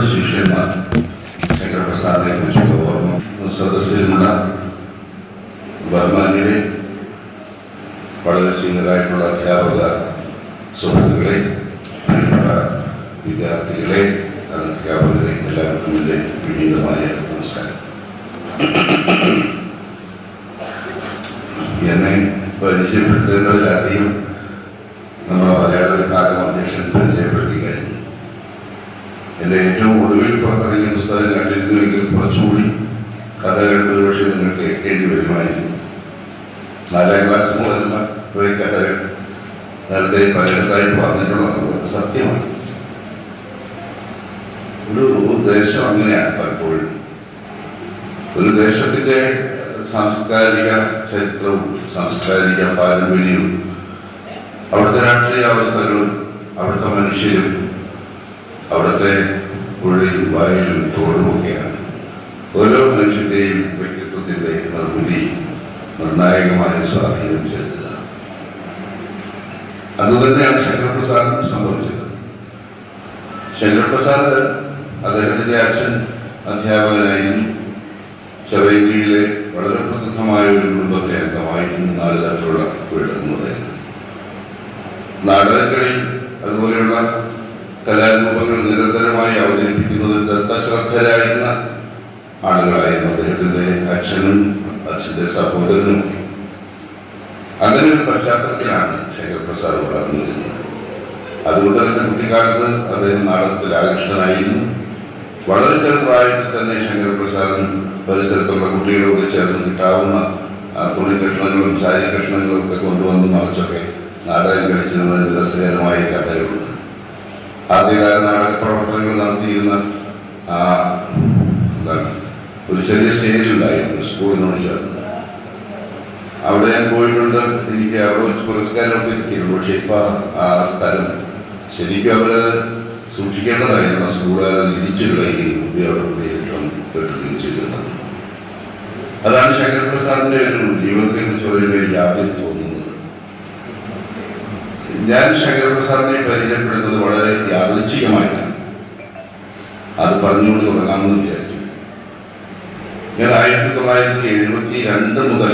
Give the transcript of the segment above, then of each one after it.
ശിഷ്യന്മാർ ശങ്കരപ്രസാദിനെ കുറിച്ചുള്ള ഓർമ്മ സദസ്സിലുള്ള ബഹുമാന്യരെ, വളരെ സീനിയറായിട്ടുള്ള അധ്യാപക സുഹൃത്തുക്കളെ, വിദ്യാർത്ഥികളെ, അധ്യാപകരെ, എല്ലാവർക്കും എൻ്റെ വിനീതമായ നമസ്കാരം. എന്നെ പരിചയപ്പെടുത്തേണ്ടതിലധികം നമ്മുടെ മലയാള വിഭാഗം അധ്യക്ഷൻ പരിചയപ്പെടുത്തി കഴിഞ്ഞു. എൻ്റെ ഏറ്റവും ഒടുവിൽ പുറത്തിറങ്ങിയ പുസ്തകം കണ്ടിരുന്നുവെങ്കിൽ കുറച്ചുകൂടി കഥകൾ ഒരുപക്ഷെ നിങ്ങൾക്ക് കേൾക്കേണ്ടി വരുമായിരുന്നു. 4ാം ക്ലാസ് മുതലുള്ള കുറേ കഥകൾ നേരത്തെ പലയിടത്തായിട്ട് പറഞ്ഞിട്ടുള്ളത് സത്യമാണ്. ഒരു ദേശം അങ്ങനെയാണ് പലപ്പോഴും. ഒരു ദേശത്തിൻ്റെ സാംസ്കാരിക ചരിത്രവും സാംസ്കാരിക പാരമ്പര്യവും അവിടുത്തെ രാഷ്ട്രീയ അവസ്ഥകളും അവിടുത്തെ മനുഷ്യരും അവിടുത്തെ പുഴയും വായിലും തോടുമൊക്കെയാണ് ഓരോ മനുഷ്യൻ്റെയും വ്യക്തിത്വത്തിൻ്റെ നിർമ്മിതി നിർണായകമായ സ്വാധീനം ചെലുത്തുക. അതുതന്നെയാണ് ശങ്കരപ്രസാദിനും സംഭവിച്ചത്. ശങ്കരപ്രസാദ് അദ്ദേഹത്തിൻ്റെ അച്ഛൻ അധ്യാപകനായിരുന്നു. ചെറിയങ്കിയിലെ വളരെ പ്രസിദ്ധമായ ഒരു കുടുംബത്തിലെ അംഗമായിരുന്നു. 4 തരത്തിലുള്ള വീടുന്നതായിരുന്നു. നാടകങ്ങളിൽ അതുപോലെയുള്ള കലാരൂപങ്ങൾ നിരന്തരമായി അവതരിപ്പിക്കുന്നതിൽ ദത്തശ്രദ്ധരായിരുന്ന ആളുകളായിരുന്നു അദ്ദേഹത്തിൻ്റെ അച്ഛനും അച്ഛൻ്റെ സഹോദരനും. അങ്ങനെ ഒരു പശ്ചാത്തലത്തിലാണ് ശങ്കരപ്രസാദ് വളർന്നു വരുന്നത്. അതുകൊണ്ട് തന്നെ കുട്ടിക്കാലത്ത് അദ്ദേഹം നാടകത്തിൽ ആകൃഷ്ടനായിരുന്നു. വളരെ ചെറുപ്രായത്തിൽ തന്നെ ശങ്കരപ്രസാദും പരിസരത്തുള്ള കുട്ടികളൊക്കെ ചേർന്ന് കിട്ടാവുന്ന തുണി കഷ്ണങ്ങളും സാരി കഷ്ണങ്ങളും ഒക്കെ കൊണ്ടുവന്ന് മറിച്ചൊക്കെ നാടകം കളിച്ചിരുന്നതിന് രസകരമായ കഥകളുണ്ട്. ആദ്യകാല നാടക പ്രവർത്തനങ്ങൾ നടത്തിയിരുന്ന ഒരു ചെറിയ സ്റ്റേജ് ഉണ്ടായിരുന്നു സ്കൂളിനോട് ചേർന്ന്. അവിടെ ഞാൻ പോയിട്ടുണ്ട്. എനിക്ക് അവിടെ വെച്ച് പുരസ്കാരമൊക്കെ കിട്ടിയിരുന്നു. പക്ഷെ ഇപ്പം ആ സ്ഥലം ശരിക്കും അവരത് സൂക്ഷിക്കേണ്ടതായിരുന്നു. സ്കൂളുകാർ ഇടിച്ചു കളയുകയും ഉപയോഗപ്പെടുത്തുകയും പെട്ടുകയും ചെയ്തിരുന്നത്. അതാണ് ശങ്കരപ്രസാദിന്റെ ഒരു ജീവിതത്തെ കുറിച്ച് പറയുമ്പോൾ എനിക്ക് ആദ്യം തോന്നുന്നത്. ഞാൻ ശങ്കരപ്രസാദിനെ പരിചയപ്പെടുന്നത് വളരെ യാദൃച്ഛികമായിട്ടാണ്. അത് പറഞ്ഞുകൊണ്ട് തുടങ്ങാമെന്ന് വിചാരിച്ചു. ഞാൻ 1972 മുതൽ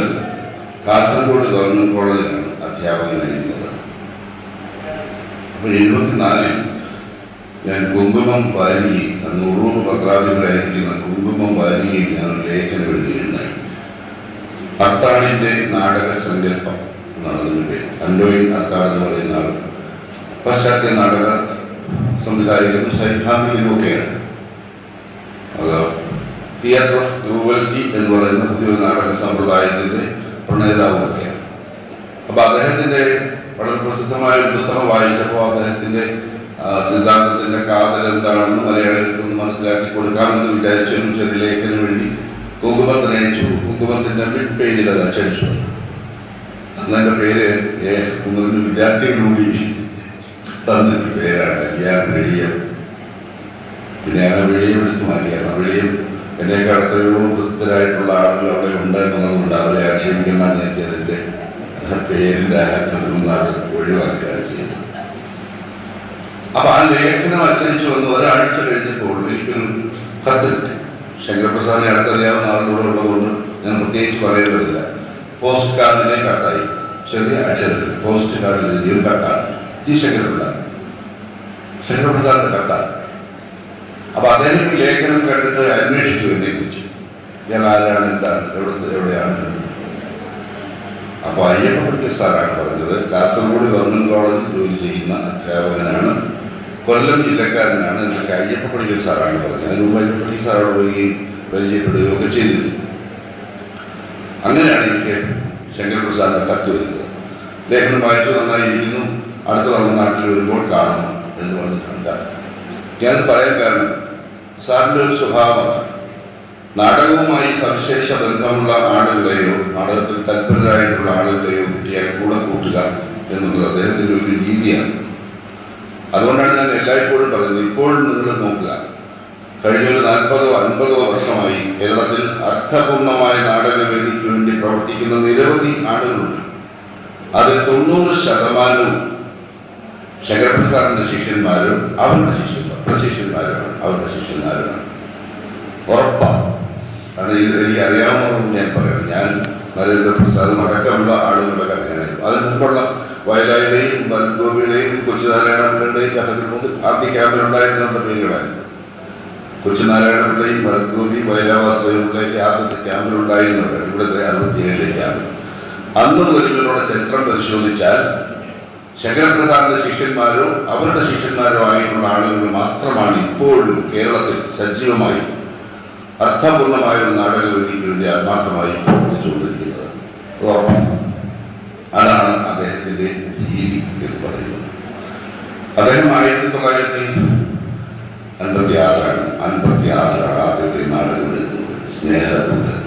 കാസർഗോഡ് ഗവൺമെന്റ് കോളേജിലാണ് അധ്യാപകനായിരുന്നത്. അപ്പോൾ 74 ഞാൻ കുങ്കുമം വാരികയിൽ, അന്ന് ഉറൂർ പത്രാധിപരായിരിക്കുന്ന കുങ്കുമം വാരികയിൽ ഞാനൊരു ലേഖനം എഴുതിയിട്ടുണ്ടായി. അത്താണിന്റെ നാടക സങ്കല്പം എന്നാണ് അതിൻ്റെ പേര്. അൻഡോയിൻ അത്താട് എന്ന് പറയുന്ന ആൾ പാശ്ചാത്യ നാടക സംവിധായകനും സൈദ്ധാന്തികനും ഒക്കെയാണ്. അത് തിയേറ്റർ ഓഫ് ക്രൂവൽറ്റി എന്ന് പറയുന്ന പുതിയൊരു നാടക സമ്പ്രദായത്തിന്റെ പ്രണേതാവും ഒക്കെയാണ്. അപ്പൊ അദ്ദേഹത്തിന്റെ വളരെ പ്രസിദ്ധമായ ഒരു പുസ്തകം വായിച്ചപ്പോൾ അദ്ദേഹത്തിന്റെ സിദ്ധാന്തത്തിന്റെ കാതൽ എന്താണെന്ന് മലയാളികൾക്കൊന്ന് മനസ്സിലാക്കി കൊടുക്കാമെന്ന് വിചാരിച്ചു ചെറിയ ലേഖനം എഴുതി കുങ്കുമത്തിന് അയച്ചു. കുങ്കുമത്തിന്റെ മിഡ് പേജിൽ അത് അച്ചടിച്ചു. അന്ന് എൻ്റെ പേര് 1-2 വിദ്യാർത്ഥികളൂടി തന്നൊരു പേരാണ് വെളിയം. പിന്നെ ഞാൻ വെളിയം എടുത്തു മാറ്റിയാണ്. വെളിയം എന്നേക്ക് അടുത്തൊരു പ്രസിദ്ധരായിട്ടുള്ള ആളുകൾ അവിടെ ഉണ്ട് എന്നുള്ളതുകൊണ്ട് അവരെ ആക്ഷേപിക്കാൻ നേരത്തെ അതിൻ്റെ പേരിൻ്റെ അർത്ഥത്തിൽ നിന്ന് അത് ഒഴിവാക്കുകയാണ് ചെയ്തത്. അപ്പൊ ആ ലേഖനം അച്ചടിച്ചു വന്ന് ഒരാഴ്ച കഴിഞ്ഞപ്പോൾ എനിക്കൊരു കത്ത് കിട്ടി. ശങ്കരപ്രസാദിനെ അടുത്തറിയാവുന്ന ആളുകൂടെ ഉള്ളതുകൊണ്ട് ഞാൻ പ്രത്യേകിച്ച് പറയേണ്ടതില്ല. പോസ്റ്റ് കാർഡിലെ കത്തായി, ചെറിയ അക്ഷരത്തിൽ പോസ്റ്റ് കാർഡിൽ എഴുതിയൊരു കത്താണ്. ശങ്കരപ്രസാദിന്റെ കത്താണ്. അപ്പൊ അദ്ദേഹം ഈ ലേഖനം കണ്ടിട്ട് അന്വേഷിച്ചു എന്നെ കുറിച്ച്. ഞാൻ ആരാണ്, എന്താണ്, എവിടെയാണ്. അപ്പൊ അയ്യപ്പപ്പള്ളി സാറാണ് പറഞ്ഞത്. കാസർഗോഡ് ഗവൺമെന്റ് കോളേജിൽ ജോലി ചെയ്യുന്ന അധ്യാപകനാണ്, കൊല്ലം ജില്ലക്കാരനാണ് എന്നൊക്കെ അയ്യപ്പപ്പള്ളി സാറാണ് പറഞ്ഞത്. അതിന് മുമ്പ് അയ്യപ്പപ്പള്ളി സാറോട് വരികയും പരിചയപ്പെടുകയും ഒക്കെ ചെയ്തിരുന്നു. അങ്ങനെയാണ് എനിക്ക് ശങ്കരപ്രസാദിന്റെ കത്ത് വരുന്നത്. ലേഖനം വായിച്ചു, നന്നായിരിക്കുന്നു, അടുത്ത തവണ നാട്ടിൽ വരുമ്പോൾ കാണണം എന്ന് പറഞ്ഞിട്ടാണ് കത്ത്. ഞാനത് പറയാൻ കാരണം സാറിൻ്റെ ഒരു സ്വഭാവമാണ്. നാടകവുമായി സവിശേഷ ബന്ധമുള്ള ആളുകളെയോ നാടകത്തിൽ തൽപരരായിട്ടുള്ള ആളുകളെയോ കിട്ടിയാൽ കൂടെ കൂട്ടുക എന്നുള്ളത് അദ്ദേഹത്തിൻ്റെ ഒരു രീതിയാണ്. അതുകൊണ്ടാണ് ഞാൻ എല്ലായ്പ്പോഴും പറയുന്നത്, ഇപ്പോഴും നിങ്ങൾ നോക്കുക, കഴിഞ്ഞൊരു 40-50 വർഷമായി കേരളത്തിൽ അർത്ഥപൂർണമായ നാടകവേദിക്ക് വേണ്ടി പ്രവർത്തിക്കുന്ന നിരവധി ആളുകളുണ്ട്. അതിൽ 90% ശങ്കരപ്രസാദിന്റെ ശിഷ്യന്മാരും അവരുടെ ശിഷ്യന്മാരാണ്. അവരുടെ ശിഷ്യന്മാരാണ്. ഉറപ്പാണ്. കാരണം ഇത് എനിക്ക് അറിയാവുന്നതുകൊണ്ട് ഞാൻ പറയണം. ഞാൻ നരേന്ദ്രപ്രസാദും അടക്കമുള്ള ആളുകളുടെ കഥയായിരുന്നു. അതിന് മുമ്പുള്ള വയലായുടെയും ഭരത്ഗോപിയുടെയും കൊച്ചുനാരായണപിള്ളയുടെയും കഥകൾ മുതൽ ആദ്യ ക്യാമ്പിലുണ്ടായിരുന്നവരുടെ പേരുകളായിരുന്നു. കൊച്ചുനാരായണപിള്ളയും ഭരത്ഗോപി വയലാവാസതയുടെയൊക്കെ ആദ്യത്തെ ക്യാമ്പിലുണ്ടായിരുന്നവരാണ്. ഇവിടുത്തെ 67 ക്യാമ്പിൽ. അന്ന് മുതലുള്ള ചരിത്രം പരിശോധിച്ചാൽ ശങ്കരപ്രസാദിന്റെ ശിഷ്യന്മാരോ അവരുടെ ശിഷ്യന്മാരോ ആയിട്ടുള്ള ആളുകൾ മാത്രമാണ് ഇപ്പോഴും കേരളത്തിൽ സജീവമായി അർത്ഥപൂർണമായ ഒരു നാടകവേദിക്ക് വേണ്ടി ആത്മാർത്ഥമായി പ്രവർത്തിച്ചുകൊണ്ടിരിക്കുന്നത്. അതാണ് അദ്ദേഹത്തിന്റെ രീതി എന്ന് പറയുന്നത്. അദ്ദേഹം 1956 ആദ്യത്തെ നാടകം എഴുതുന്നത് സ്നേഹദൂതൻ.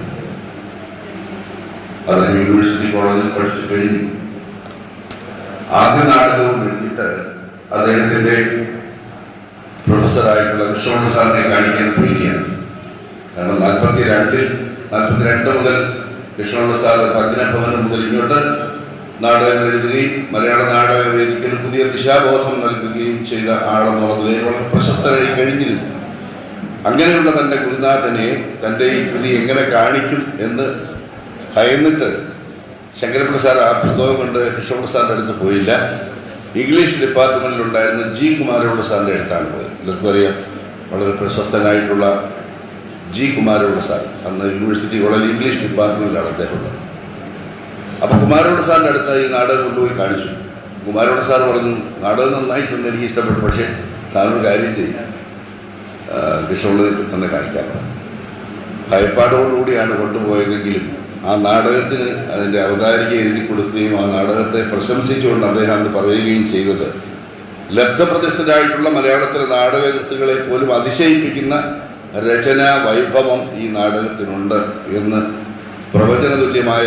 അദ്ദേഹം യൂണിവേഴ്സിറ്റി കോളേജിൽ പഠിച്ചു കഴിഞ്ഞു. ആദ്യ നാടകവും എഴുതിയിട്ട് അദ്ദേഹത്തിന്റെ പ്രൊഫസറായിട്ടുള്ള കൃഷ്ണപിള്ള സാറിനെ കാണിക്കാൻ പേടിയാണ്. കാരണം 42 മുതൽ കൃഷ്ണപിള്ള സാർ ഭഗ്നഭവനം മുതൽ ഇങ്ങോട്ട് നാടകങ്ങൾ എഴുതുകയും മലയാള നാടക വേദിക്ക് ഒരു പുതിയ ദിശാബോധം നൽകുകയും ചെയ്ത ആളെന്നുള്ളതിൽ വളരെ പ്രശസ്തരായി കഴിഞ്ഞിരുന്നു. അങ്ങനെയുള്ള തൻ്റെ ഗുരുനാഥനെ തൻ്റെ ഈ കൃതി എങ്ങനെ കാണിക്കും എന്ന് ഭയന്നിട്ട് ശങ്കരപിള്ള സാർ ആ പുസ്തകം കൊണ്ട് കൃഷ്ണപിള്ള സാറിൻ്റെ അടുത്ത് പോയില്ല. ഇംഗ്ലീഷ് ഡിപ്പാർട്ട്മെൻറ്റിലുണ്ടായിരുന്ന ജി കുമാരപിള്ള സാറിൻ്റെ അടുത്താണ് പോയത്. എല്ലാവർക്കും അറിയാം, വളരെ പ്രശസ്തനായിട്ടുള്ള ജി കുമാരപിള്ള സാർ അന്ന് യൂണിവേഴ്സിറ്റി കോളേജ് ഇംഗ്ലീഷ് ഡിപ്പാർട്ട്മെൻറ്റിലാണ് അദ്ദേഹം ഉള്ളത്. അപ്പോൾ കുമാരപിള്ള സാറിൻ്റെ അടുത്ത് ഈ നാടകം കൊണ്ടുപോയി കാണിച്ചു. കുമാരപിള്ള സാർ പറഞ്ഞു, നാടകം നന്നായിട്ടുണ്ട്, എനിക്ക് ഇഷ്ടപ്പെട്ടു, പക്ഷേ താനൊരു കാര്യം ചെയ്യും, കൃഷ്ണപിള്ള തന്നെ കാണിക്കാൻ പറഞ്ഞു. ഭയപ്പാടോടുകൂടിയാണ് കൊണ്ടുപോയതെങ്കിലും ആ നാടകത്തിന് അതിൻ്റെ അവതാരിക എഴുതി കൊടുക്കുകയും ആ നാടകത്തെ പ്രശംസിച്ചുകൊണ്ട് അദ്ദേഹം അന്ന് പറയുകയും ചെയ്തത്, ലബ്ധപ്രതിഷ്ഠരായിട്ടുള്ള മലയാളത്തിലെ നാടകകൃത്തുക്കളെ പോലും അതിശയിപ്പിക്കുന്ന രചനാ വൈഭവം ഈ നാടകത്തിനുണ്ട് എന്ന് പ്രവചനതുല്യമായ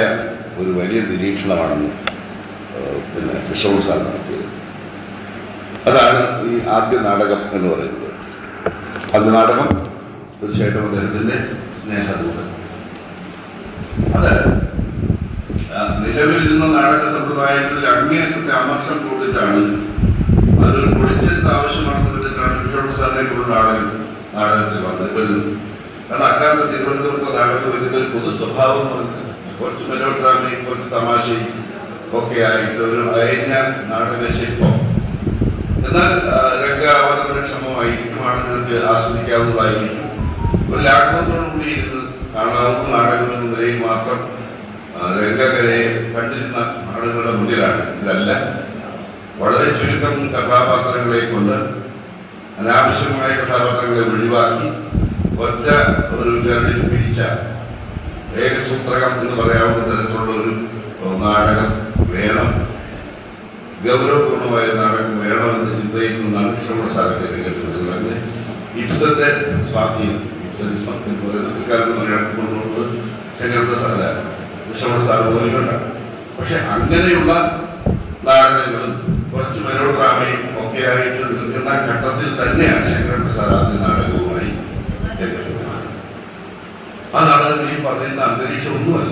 ഒരു വലിയ നിരീക്ഷണമാണെന്ന് കൃഷ്ണപിള്ള സാർ നടത്തിയത്. അതാണ് ഈ ആദ്യ നാടകം എന്ന് പറയുന്നത്. ആദ്യ നാടകം തീർച്ചയായിട്ടും അദ്ദേഹത്തിൻ്റെ സ്നേഹദൂതൻ. അത് നിലവിലിരുന്ന നാടക സമ്പ്രദായങ്ങളിൽ അങ്ങേയറ്റത്തെ അമർഷം കൂടിയിട്ടാണ്, അതൊരു പൊളിച്ചെടുത്ത് ആവശ്യമാണെന്ന് വെച്ചിട്ടാണ് കൃഷ്ണപിള്ള സാറിനെ പോലുള്ള നാടകത്തിൽ വരുന്നത്. കാരണം അക്കാലത്ത് തിരുവനന്തപുരത്തെ നാടകം ഇതിൻ്റെ ഒരു പൊതു സ്വഭാവം പറഞ്ഞത് കുറച്ച് മെലോഡ്രാമയും കുറച്ച് തമാശയും ഒക്കെ ആയിട്ട് ഒരു അയഞ്ഞ നാടകശില്പം, എന്നാൽ രംഗാവതരണക്ഷമമായിരിക്കും, ആളുകൾക്ക് ആസ്വദിക്കാവുന്നതായിരിക്കും, ഒരു ലാഘവത്തോടു കൂടി ഇരുന്ന് കാണാവുന്ന നാടകം എന്ന നിലയിൽ മാത്രം രംഗകലയെ കണ്ടിരുന്ന ആളുകളുടെ മുന്നിലാണ്. ഇതല്ല, വളരെ ചുരുക്കം കഥാപാത്രങ്ങളെ കൊണ്ട് അനാവശ്യമായ കഥാപാത്രങ്ങളെ ഒഴിവാക്കി ഒറ്റ ഒരു ചരടിൽ പിടിച്ച ഏകസൂത്രകം എന്ന് പറയാവുന്ന തരത്തിലുള്ള ഒരു നാടകം വേണം, ഗൗരവപൂർണമായ നാടകം വേണമെന്ന ചിന്തയിൽ നിന്നാണ് കൃഷ്ണപിള്ള സാറിന്റെ രംഗത്ത് വരുന്നത്. ഇബ്സന്റെ സ്വാധീനം, ഇബ്സനിസം എന്ന് പറയുന്ന ഇക്കാലത്ത് മലയാളത്തിൽ കൊണ്ടുപോകുന്നത് ശങ്കരപിള്ള സാറല്ല, കൃഷ്ണപിള്ള സാർ പോലുകൊണ്ടാണ്. പക്ഷെ അങ്ങനെയുള്ള നാടകങ്ങളും കുറച്ച് മെലോഡ്രാമയും ഒക്കെ ആയിട്ട് നിൽക്കുന്ന ഘട്ടത്തിൽ തന്നെയാണ് ശങ്കരപിള്ള സാർ ആദ്യ നാടകവുമായി രംഗത്തുള്ളത്. ആ നാടകത്തിൽ ഈ പറയുന്ന അന്തരീക്ഷം ഒന്നുമല്ല,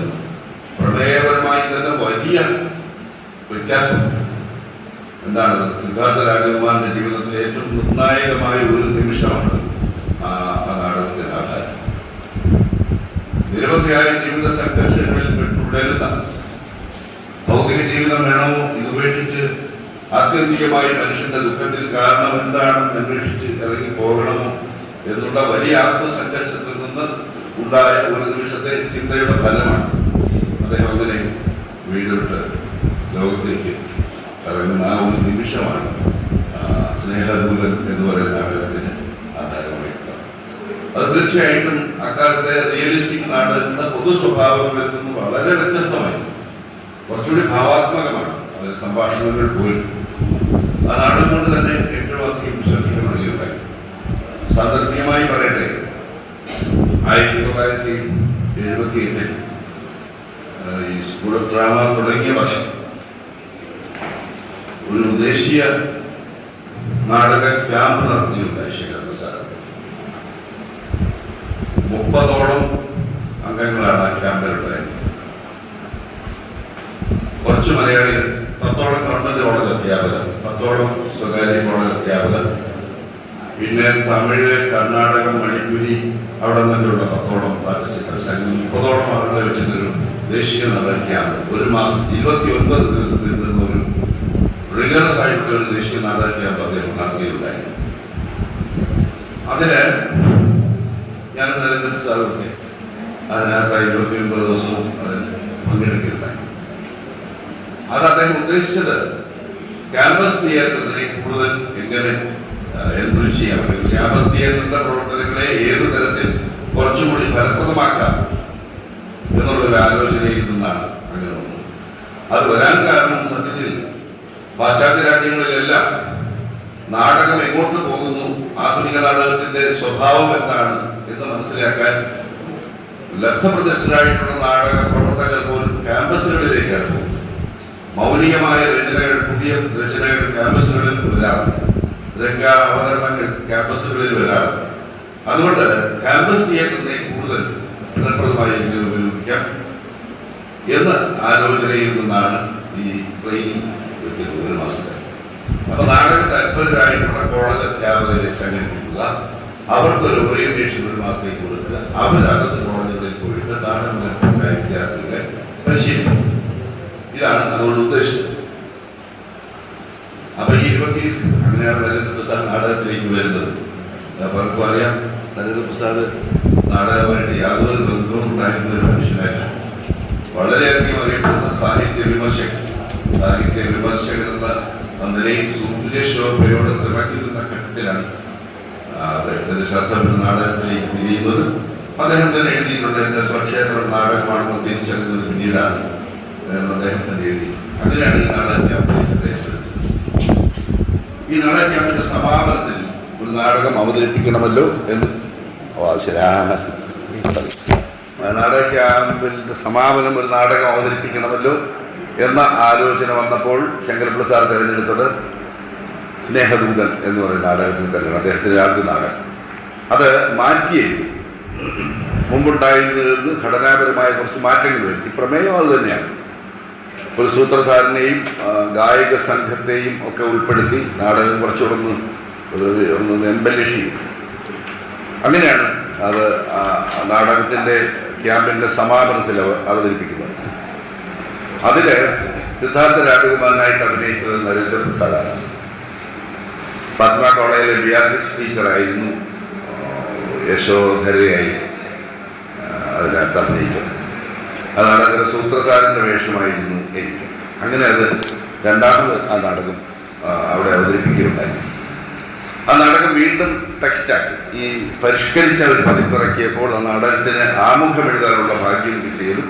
പ്രമേയപരമായി തന്നെ വലിയ വ്യത്യാസം. എന്താണത്? സിദ്ധാർത്ഥ രാജകുമാറിന്റെ ജീവിതത്തിലെ ഏറ്റവും നിർണായകമായ ഒരു നിമിഷമാണ് ആ നാടകത്തിന്റെ ആധാരം. നിരവധിയായ ജീവിത സംഘർഷങ്ങളിൽ പെട്ടുടരുന്ന ഭൗതിക ജീവിതം വേണമോ ഇതുപേക്ഷിച്ച് ആത്യന്തികമായി മനുഷ്യന്റെ ദുഃഖത്തിൽ കാരണം എന്താണെന്ന് അന്വേഷിച്ച് ഇറങ്ങി പോകണമോ എന്നുള്ള വലിയ ആത്മസംഘർഷത്തിൽ നിന്ന് ഉണ്ടായ ഒരു നിമിഷത്തെ ചിന്തയുടെ ഫലമാണ് അദ്ദേഹം അങ്ങനെ വീടെടുത്ത് ലോകത്തേക്ക് ഇറങ്ങുന്ന ആ ഒരു നിമിഷമാണ് സ്നേഹദൂതൻ എന്ന് പറയുന്ന നാടകത്തിന് ആധാരമായിട്ടുള്ളത്. അത് തീർച്ചയായിട്ടും അക്കാലത്തെ റിയലിസ്റ്റിക് നാടകങ്ങളുടെ പൊതു സ്വഭാവങ്ങളിൽ നിന്ന് വളരെ വ്യത്യസ്തമായിരുന്നു, കുറച്ചുകൂടി ഭാവാത്മകമാണ് അതിൽ സംഭാഷണങ്ങൾ പോലും. ആ നാടകം കൊണ്ട് തന്നെ ഏറ്റവും അധികം ശ്രദ്ധിക്കപ്പെടുകയുണ്ടായി. സാന്ദർഭികമായി പറയട്ടെ, 1978 ഈ സ്കൂൾ ഓഫ് ഡ്രാമ തുടങ്ങിയ വർഷം ഒരു ദേശീയ നാടക ക്യാമ്പ് നടത്തുകയുണ്ടായി ശങ്കരപിള്ള സാർ. 30ഓളം അംഗങ്ങളാണ് ആ ക്യാമ്പിലുണ്ടായിരുന്നത്. കുറച്ച് മലയാളികൾ, 10ഓളം ഗവൺമെന്റ് കോളേജ് അധ്യാപകർ, 10ഓളം സ്വകാര്യ കോളേജ് അധ്യാപകർ, പിന്നെ തമിഴ്, കർണാടകം, മണിപ്പൂരി അവിടെ നിന്നുള്ള 10ഓളം സംഘം 30ഓളം ആളുകളെ വെച്ചിട്ടൊരു ദേശീയ നാടകയാണ്. ഒരു മാസം 29 ദിവസത്തിൽ നിന്നൊരു റിഗറസ് ആയിട്ടുള്ള ഒരു ദേശീയ നാടക ക്യാമ്പ് അദ്ദേഹം നടത്തിയിട്ടുണ്ടായി. അതിന് ഞാൻ നരേന്ദ്ര സാറൊക്കെ അതിനകത്ത് 29 ദിവസവും അതിൽ പങ്കെടുക്കുകയുണ്ടായി. അത് അദ്ദേഹം ഉദ്ദേശിച്ചത് ക്യാമ്പസ് തിയേറ്ററിനെ കൂടുതൽ എങ്ങനെ എൻറിച്ച് ചെയ്യാൻ പറ്റും, ക്യാമ്പസ് തിയേറ്ററിന്റെ പ്രവർത്തനങ്ങളെ ഏത് തരത്തിൽ കുറച്ചുകൂടി ഫലപ്രദമാക്കാം എന്നുള്ളൊരു ആലോചനയിൽ നിന്നാണ് അങ്ങനെ വന്നത്. അത് വരാൻ കാരണം സത്യത്തിൽ പാശ്ചാത്യ രാജ്യങ്ങളിലെല്ലാം നാടകം എങ്ങോട്ട് പോകുന്നു, ആധുനിക നാടകത്തിന്റെ സ്വഭാവം എന്താണ് എന്ന് മനസ്സിലാക്കാൻ ലബ്ധപ്രതിഷ്ഠരായിട്ടുള്ള നാടക പ്രവർത്തകർ പോലും ക്യാമ്പസുകളിലേക്കാണ് പോകുന്നത്. മൗലികമായ രചനകൾ, പുതിയ രചനകൾ ക്യാമ്പസുകളിൽ വരാറുണ്ട്, രംഗ അവതരണങ്ങൾ ക്യാമ്പസുകളിൽ വരാറുണ്ട്. അതുകൊണ്ട് ക്യാമ്പസ് തിയേറ്ററിനെ കൂടുതൽ ഫലപ്രദമായി എങ്ങനെ ഉപയോഗിക്കാം എന്ന ആലോചനയിൽ നിന്നാണ് ഈ ട്രെയിനിങ് വെക്കുന്നത്, ഒരു മാസത്തെ. അപ്പൊ നാടക താല്പര്യരായിട്ടുള്ള കോളേജ് അധ്യാപകരെ സംഘടിപ്പിക്കുക, അവർക്കൊരു ഓറിയന്റേഷൻ ഒരു മാസത്തേക്ക് കൊടുക്കുക, അവർ അതത് കോളേജുകളിൽ പോയിട്ട് നാടകം താല്പര്യരായ വിദ്യാർത്ഥികളെ പരിശീലിപ്പിക്കുക. ഇതാണ് അതുകൊണ്ട് ഉദ്ദേശിച്ചത്. അപ്പൊ ഈ അങ്ങനെയാണ് നരേന്ദ്രപ്രസാദ് നാടകത്തിലേക്ക് വരുന്നത്. പലർക്കും അറിയാം, നരേന്ദ്രപ്രസാദ് നാടകമായിട്ട് യാതൊരു ബന്ധവും ഉണ്ടായിരുന്ന ഒരു മനുഷ്യനായിരുന്നു. വളരെയധികം അറിയപ്പെടുന്ന സാഹിത്യ വിമർശകൻ എന്ന നിലയിൽ സൂര്യശോഭയോടെ തിളങ്ങി നിന്ന ഘട്ടത്തിലാണ് അദ്ദേഹത്തിന്റെ ശ്രദ്ധ നാടകത്തിലേക്ക് തിരിയുന്നത്. അദ്ദേഹം തന്നെ എഴുതിയിട്ടുണ്ട്, എന്റെ സ്വക്ഷേത്രം നാടകമാണെന്ന് തിരിച്ചറിഞ്ഞത് പിന്നീടാണ് അദ്ദേഹം തന്നെ എഴുതി. അങ്ങനെയാണ് ഈ നാടക ക്യാമ്പിലേക്ക് അദ്ദേഹം. ഈ നാടക ക്യാമ്പിന്റെ സമാപനത്തിൽ ഒരു നാടകം അവതരിപ്പിക്കണമല്ലോ എന്ന് നാടക ക്യാമ്പിന്റെ സമാപനം ഒരു നാടകം അവതരിപ്പിക്കണമല്ലോ എന്ന ആലോചന വന്നപ്പോൾ ശങ്കരപ്പിള്ള സാർ തിരഞ്ഞെടുത്തത് സ്നേഹദൂതൻ എന്ന് പറയുന്ന നാടകത്തിൽ തന്നെയാണ്. അദ്ദേഹത്തിന്റെ ആദ്യ നാടകം. അത് മാറ്റി എഴുതി, മുമ്പുണ്ടായിരുന്നതിൽ നിന്ന് ഘടനാപരമായ കുറച്ച് മാറ്റങ്ങൾ വരുത്തി. പ്രമേയം അത് തന്നെയാണ്. ഒരു സൂത്രധാരനെയും ഗായക സംഘത്തെയും ഒക്കെ ഉൾപ്പെടുത്തി നാടകം കുറച്ചുകൂടെ ഒന്ന് എംബലിഷ് ചെയ്യും. അങ്ങനെയാണ് അത് നാടകത്തിന്റെ ക്യാമ്പിന്റെ സമാപനത്തിൽ അവതരിപ്പിക്കുന്നത്. അതില് സിദ്ധാർത്ഥ രാജകുമാരനായിട്ട് അഭിനയിച്ചത് നരേന്ദ്രപ്രസാദാണ്. ഫാത്തിമ കോളേജിലെ ബിയാട്രിക്സ് ടീച്ചറായിരുന്നു യശോധരയായി അതിനകത്ത് അഭിനയിച്ചത്. ആ നാടകത്തിലെ സൂത്രധാരന്റെ വേഷമായിരുന്നു എനിക്ക്. അങ്ങനെ അത് രണ്ടാമത് ആ നാടകം അവിടെ അവതരിപ്പിക്കുകയുണ്ടായി. ആ നാടകം വീണ്ടും ടെക്സ്റ്റാക്കി ഈ പരിഷ്കരിച്ച ഒരു പതിപ്പിറക്കിയപ്പോൾ ആ നാടകത്തിന് ആമുഖം എഴുതാനുള്ള ഭാഗ്യം കിട്ടിയതും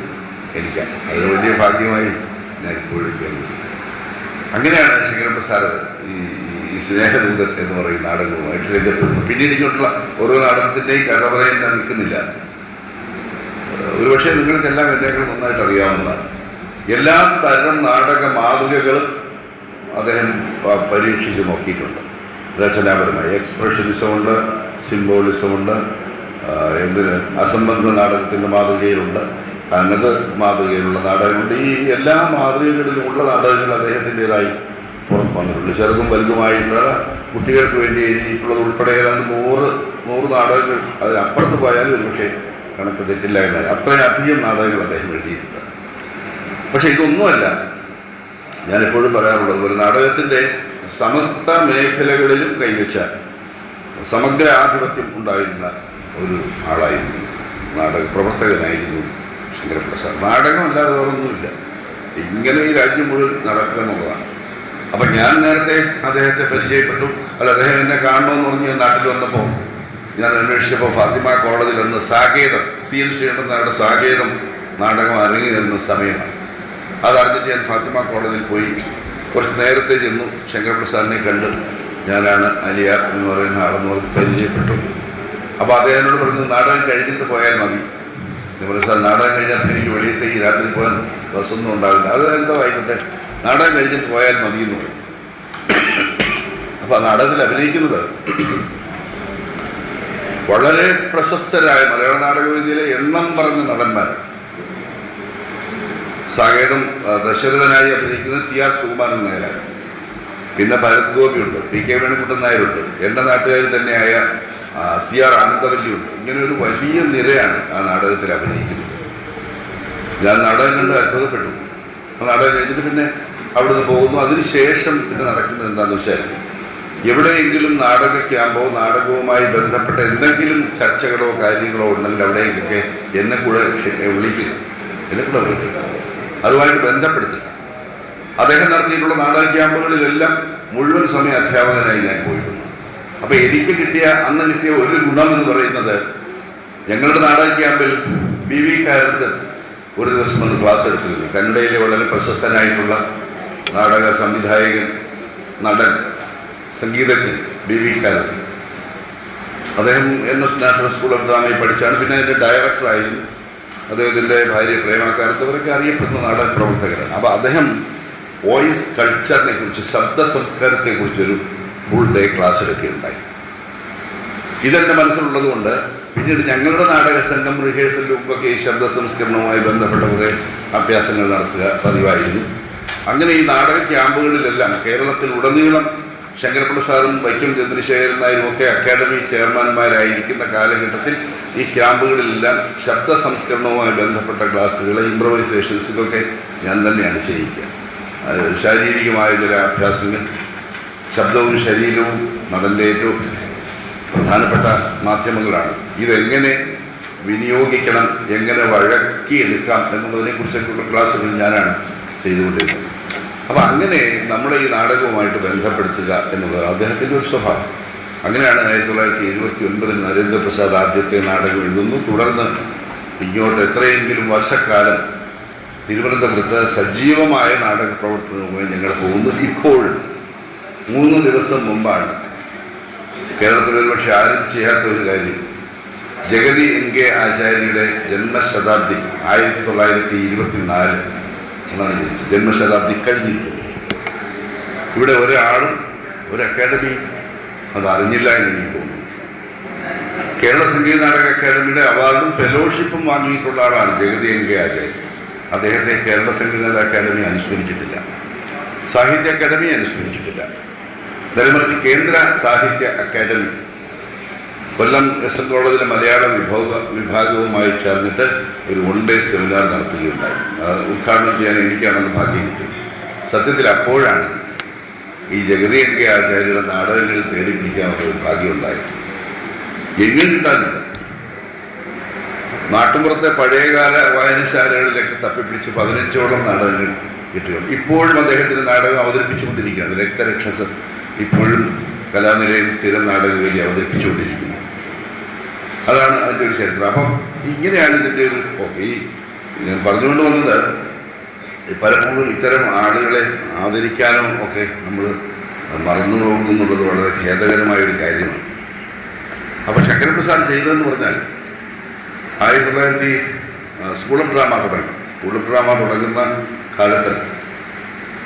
എനിക്കാണ്. അത് വലിയ ഭാഗ്യമായി ഞാൻ ഇപ്പോഴും കരുതുന്നു. അങ്ങനെയാണ് ശങ്കരപ്രസാദ് ഈ സ്നേഹദൂതൻ എന്ന് പറയുന്ന നാടകവുമായിട്ട് രംഗത്തുണ്ട്. പിന്നീട് ഇങ്ങോട്ടുള്ള ഓരോ നാടകത്തിൻ്റെയും കഥ പറയാൻ ഞാൻ നിൽക്കുന്നില്ല. ഒരുപക്ഷെ നിങ്ങൾക്കെല്ലാം എന്നെക്കാൾ നന്നായിട്ട് അറിയാവുന്നതാണ്. എല്ലാ തരം നാടക മാതൃകകളും അദ്ദേഹം പരീക്ഷിച്ച് നോക്കിയിട്ടുണ്ട്. രചനാപരമായി എക്സ്പ്രഷനിസമുണ്ട്, സിംബോളിസമുണ്ട്, അസംബന്ധ നാടകത്തിൻ്റെ മാതൃകയിലുണ്ട്, തനത് മാതൃകയിലുള്ള നാടകമുണ്ട്. ഈ എല്ലാ മാതൃകകളിലുമുള്ള നാടകങ്ങൾ അദ്ദേഹത്തിൻ്റെതായി പുറത്ത് വന്നിട്ടുണ്ട്. ചെറുതും വലുതുമായിട്ടുള്ള കുട്ടികൾക്ക് വേണ്ടി എഴുതിയിട്ടുള്ളത് ഉൾപ്പെടെ ഏതാണ്ട് 100 നാടകങ്ങൾ. അതിനപ്പുറത്ത് പോയാലും ഒരുപക്ഷെ കണക്ക് തെറ്റില്ല എന്നാൽ അത്രയധികം നാടകങ്ങൾ അദ്ദേഹം എഴുതിയിട്ടുണ്ട്. പക്ഷെ ഇതൊന്നുമല്ല ഞാനെപ്പോഴും പറയാറുള്ളത്, ഒരു നാടകത്തിൻ്റെ സമസ്ത മേഖലകളിലും കൈവച്ച സമഗ്ര ആധിപത്യം ഉണ്ടായിരുന്ന ഒരു ആളായിരുന്നു, നാടക പ്രവർത്തകനായിരുന്നു ശങ്കരപ്രസാദ്. നാടകമല്ലാതെ വേറൊന്നുമില്ല. ഇങ്ങനെ ഈ രാജ്യം മുഴുവൻ നടക്കുക എന്നുള്ളതാണ്. അപ്പം ഞാൻ നേരത്തെ അദ്ദേഹത്തെ പരിചയപ്പെട്ടു. അദ്ദേഹം എന്നെ കാണണമെന്ന് പറഞ്ഞ് നാട്ടിൽ വന്നപ്പോൾ ഞാൻ അന്വേഷിച്ചപ്പോൾ ഫാത്തിമ കോളേജിൽ നിന്ന് സാകേതം, CL ശ്രീകണ്ഠൻ നായരുടെ സാകേതം നാടകം അരങ്ങേറുന്ന സമയമാണ്. അതറിഞ്ഞിട്ട് ഞാൻ ഫാത്തിമ കോളേജിൽ പോയി. കുറച്ച് നേരത്തെ ചെന്നു, ശങ്കരപ്രസാദിനെ കണ്ട് ഞാനാണ് അലിയാർ എന്ന് പറയുന്ന ആളെന്ന് പറഞ്ഞ് പരിചയപ്പെട്ടു. അപ്പോൾ അദ്ദേഹത്തിനോട് പറഞ്ഞു, നാടകം കഴിഞ്ഞിട്ട് പോയാൽ മതി. പ്രസാദ്, നാടകം കഴിഞ്ഞാൽ എനിക്ക് വെളിയിലേക്ക് രാത്രി പോകാൻ ബസ്സൊന്നും ഉണ്ടാവില്ല. അത് എന്തോ ആയിക്കോട്ടെ, നാടകം കഴിഞ്ഞിട്ട് പോയാൽ മതി എന്ന് പറയും. അപ്പോൾ ആ നാടകത്തിൽ അഭിനയിക്കുന്നത് വളരെ പ്രശസ്തരായ മലയാള നാടകവേദിയിലെ എണ്ണം പറഞ്ഞ നടന്മാരാണ്. സാകേതം ദശരഥനായി അഭിനയിക്കുന്നത് TR സുകുമാരൻ നായരാണ്. പിന്നെ ഭരത് ഗോപിയുണ്ട്, പി കെ വേണുകുട്ടൻ നായരുണ്ട്, എൻ്റെ നാട്ടുകാരിൽ തന്നെയായ CR ആനന്ദവല്ലിയുണ്ട്. ഇങ്ങനെ ഒരു വലിയ നിരയാണ് ആ നാടകത്തിൽ അഭിനയിക്കുന്നത്. ഞാൻ നാടകം കണ്ട് അത്ഭുതപ്പെട്ടു. ആ നാടകം കഴിഞ്ഞിട്ട് പിന്നെ അവിടുന്ന് പോകുന്നു. അതിനുശേഷം പിന്നെ നടക്കുന്നത് എന്താണെന്ന് വെച്ചാൽ, എവിടെയെങ്കിലും നാടക ക്യാമ്പോ നാടകവുമായി ബന്ധപ്പെട്ട എന്തെങ്കിലും ചർച്ചകളോ കാര്യങ്ങളോ ഉണ്ടെങ്കിൽ അവിടേക്കൊക്കെ എന്നെ കൂടെ വിളിക്കുക, അതുമായിട്ട് ബന്ധപ്പെടുത്തുക. അദ്ദേഹം നടത്തിയിട്ടുള്ള നാടക ക്യാമ്പുകളിലെല്ലാം മുഴുവൻ സമയ അധ്യാപകനായി ഞാൻ പോയിട്ടുണ്ട്. അപ്പോൾ എനിക്ക് അന്ന് കിട്ടിയ ഒരു ഗുണമെന്ന് പറയുന്നത്, ഞങ്ങളുടെ നാടക ക്യാമ്പിൽ BV കാരത്ത് ഒരു ദിവസം വന്ന് ക്ലാസ് എടുത്തിരുന്നു. കന്നഡയിലെ വളരെ പ്രശസ്തനായിട്ടുള്ള നാടക സംവിധായകൻ, നടൻ, സംഗീതജ്ഞൻ BV കാരത്ത്. അദ്ദേഹം NS നാഷണൽ സ്കൂൾ ഓഫ് ഡ്രാമയിൽ പഠിച്ചാണ്. പിന്നെ അതിൻ്റെ ഡയറക്ടറായിരുന്നു. അദ്ദേഹത്തിൻ്റെ ഭാര്യ പ്രേമക്കാരത്ത്, അവരൊക്കെ അറിയപ്പെടുന്ന നാടക പ്രവർത്തകരാണ്. അപ്പോൾ അദ്ദേഹം വോയിസ് കൾച്ചറിനെ കുറിച്ച്, ശബ്ദ സംസ്കാരത്തെക്കുറിച്ചൊരു ഫുൾ ഡേ ക്ലാസ് എടുക്കുകയുണ്ടായി. ഇതെൻ്റെ മനസ്സിലുള്ളത് കൊണ്ട് പിന്നീട് ഞങ്ങളുടെ നാടക സംഘം റിഹേഴ്സലിന് മുമ്പൊക്കെ ഈ ശബ്ദ സംസ്കരണവുമായി ബന്ധപ്പെട്ട കുറേ അഭ്യാസങ്ങൾ നടത്തുക പതിവായിരുന്നു. അങ്ങനെ ഈ നാടക ക്യാമ്പുകളിലെല്ലാം കേരളത്തിൽ ഉടനീളം ശങ്കരപ്പിള്ള സാറും വൈക്കം ചന്ദ്രശേഖരൻ നായരും ഒക്കെ അക്കാദമി ചെയർമാൻമാരായിരിക്കുന്ന കാലഘട്ടത്തിൽ ഈ ക്യാമ്പുകളിലെല്ലാം ശബ്ദ സംസ്കരണവുമായി ബന്ധപ്പെട്ട ക്ലാസ്സുകൾ, ഇംപ്രവൈസേഷൻസ്, ഇതൊക്കെ ഞാൻ തന്നെയാണ് ചെയ്യിക്കുക. ശാരീരികമായ ചില അഭ്യാസങ്ങൾ, ശബ്ദവും ശരീരവും നടൻ്റെ ഏറ്റവും പ്രധാനപ്പെട്ട മാധ്യമങ്ങളാണ്. ഇതെങ്ങനെ വിനിയോഗിക്കണം, എങ്ങനെ വഴക്കിയെടുക്കാം എന്നുള്ളതിനെക്കുറിച്ചൊക്കെയുള്ള ക്ലാസ്സുകൾ ഞാനാണ് ചെയ്തുകൊണ്ടിരുന്നത്. അപ്പോൾ അങ്ങനെ നമ്മളെ ഈ നാടകവുമായിട്ട് ബന്ധപ്പെടുത്തുക എന്നുള്ളത് അദ്ദേഹത്തിൻ്റെ ഒരു സ്വഭാവം. അങ്ങനെയാണ് 1979 നരേന്ദ്രപ്രസാദ് ആദ്യത്തെ നാടകം എഴുതുന്നു. തുടർന്ന് ഇങ്ങോട്ട് എത്രയെങ്കിലും വർഷക്കാലം തിരുവനന്തപുരത്ത് സജീവമായ നാടക പ്രവർത്തനവുമായി ഞങ്ങൾ പോകുന്നു. ഇപ്പോൾ 3 ദിവസം മുമ്പാണ് കേരളത്തിൽ ഒരുപക്ഷെ ആരും ചെയ്യാത്ത ഒരു കാര്യം, ജഗതി NK ആചാര്യയുടെ ജന്മശതാബ്ദി 1924 എന്നാണ് ജനിച്ചത്. ജന്മശതാബ്ദി കഴിഞ്ഞിരിക്കുന്നു. ഇവിടെ ഒരാളും ഒരു അക്കാദമി അത് അറിഞ്ഞില്ല എന്ന് എനിക്ക് തോന്നുന്നു. കേരള സംഗീത നാടക അക്കാദമിയുടെ അവാർഡും ഫെലോഷിപ്പും വാങ്ങിയിട്ടുള്ള ആളാണ് ജഗതി NK ആചാര്യ. അദ്ദേഹത്തെ കേരള സംഗീത അക്കാദമി അനുസ്മരിച്ചിട്ടില്ല, സാഹിത്യ അക്കാദമി അനുസ്മരിച്ചിട്ടില്ല. നേരെമറിച്ച് കേന്ദ്ര സാഹിത്യ അക്കാദമി കൊല്ലം SM കോളേജിലെ മലയാള വിഭാഗവുമായി ചേർന്നിട്ട് ഒരു 1 ഡേ സെമിനാർ നടത്തുകയുണ്ടായി. ഉദ്ഘാടനം ചെയ്യാൻ എനിക്കാണെന്ന് ഭാഗ്യം കിട്ടിയത്. സത്യത്തിൽ അപ്പോഴാണ് ഈ ജഗതി NK ആചാര്യയുടെ നാടകങ്ങൾ തേടിപ്പിടിക്കാനുള്ള ഒരു ഭാഗ്യമുണ്ടായത്. എങ്ങനെ കിട്ടാനില്ല. നാട്ടുമ്പുറത്തെ പഴയകാല വായനശാലകളിലൊക്കെ തപ്പിപ്പിടിച്ച് 15ഓളം നാടകങ്ങൾ കിട്ടുകയാണ്. ഇപ്പോഴും അദ്ദേഹത്തിൻ്റെ നാടകം അവതരിപ്പിച്ചുകൊണ്ടിരിക്കുകയാണ്. രക്തരക്ഷസ് ഇപ്പോഴും കലാനിലയം സ്ഥിരം നാടകവേദി അവതരിപ്പിച്ചുകൊണ്ടിരിക്കുന്നു. അതാണ് അതിൻ്റെ ഒരു ചരിത്രം. അപ്പം ഇങ്ങനെയാണ് ഇതിൻ്റെ ഒരു ഈ ഞാൻ പറഞ്ഞുകൊണ്ട് വന്നത്, പലപ്പോഴും ഇത്തരം ആളുകളെ ആദരിക്കാനോ ഒക്കെ നമ്മൾ മറന്നു പോകുന്നുള്ളത് വളരെ ഖേദകരമായൊരു കാര്യമാണ്. അപ്പോൾ ശങ്കരപ്രസാദ് ചെയ്തതെന്ന് പറഞ്ഞാൽ 1900 സ്കൂൾ ഓഫ് ഡ്രാമ തുടങ്ങി. സ്കൂൾ ഓഫ് ഡ്രാമ തുടങ്ങുന്ന കാലത്ത്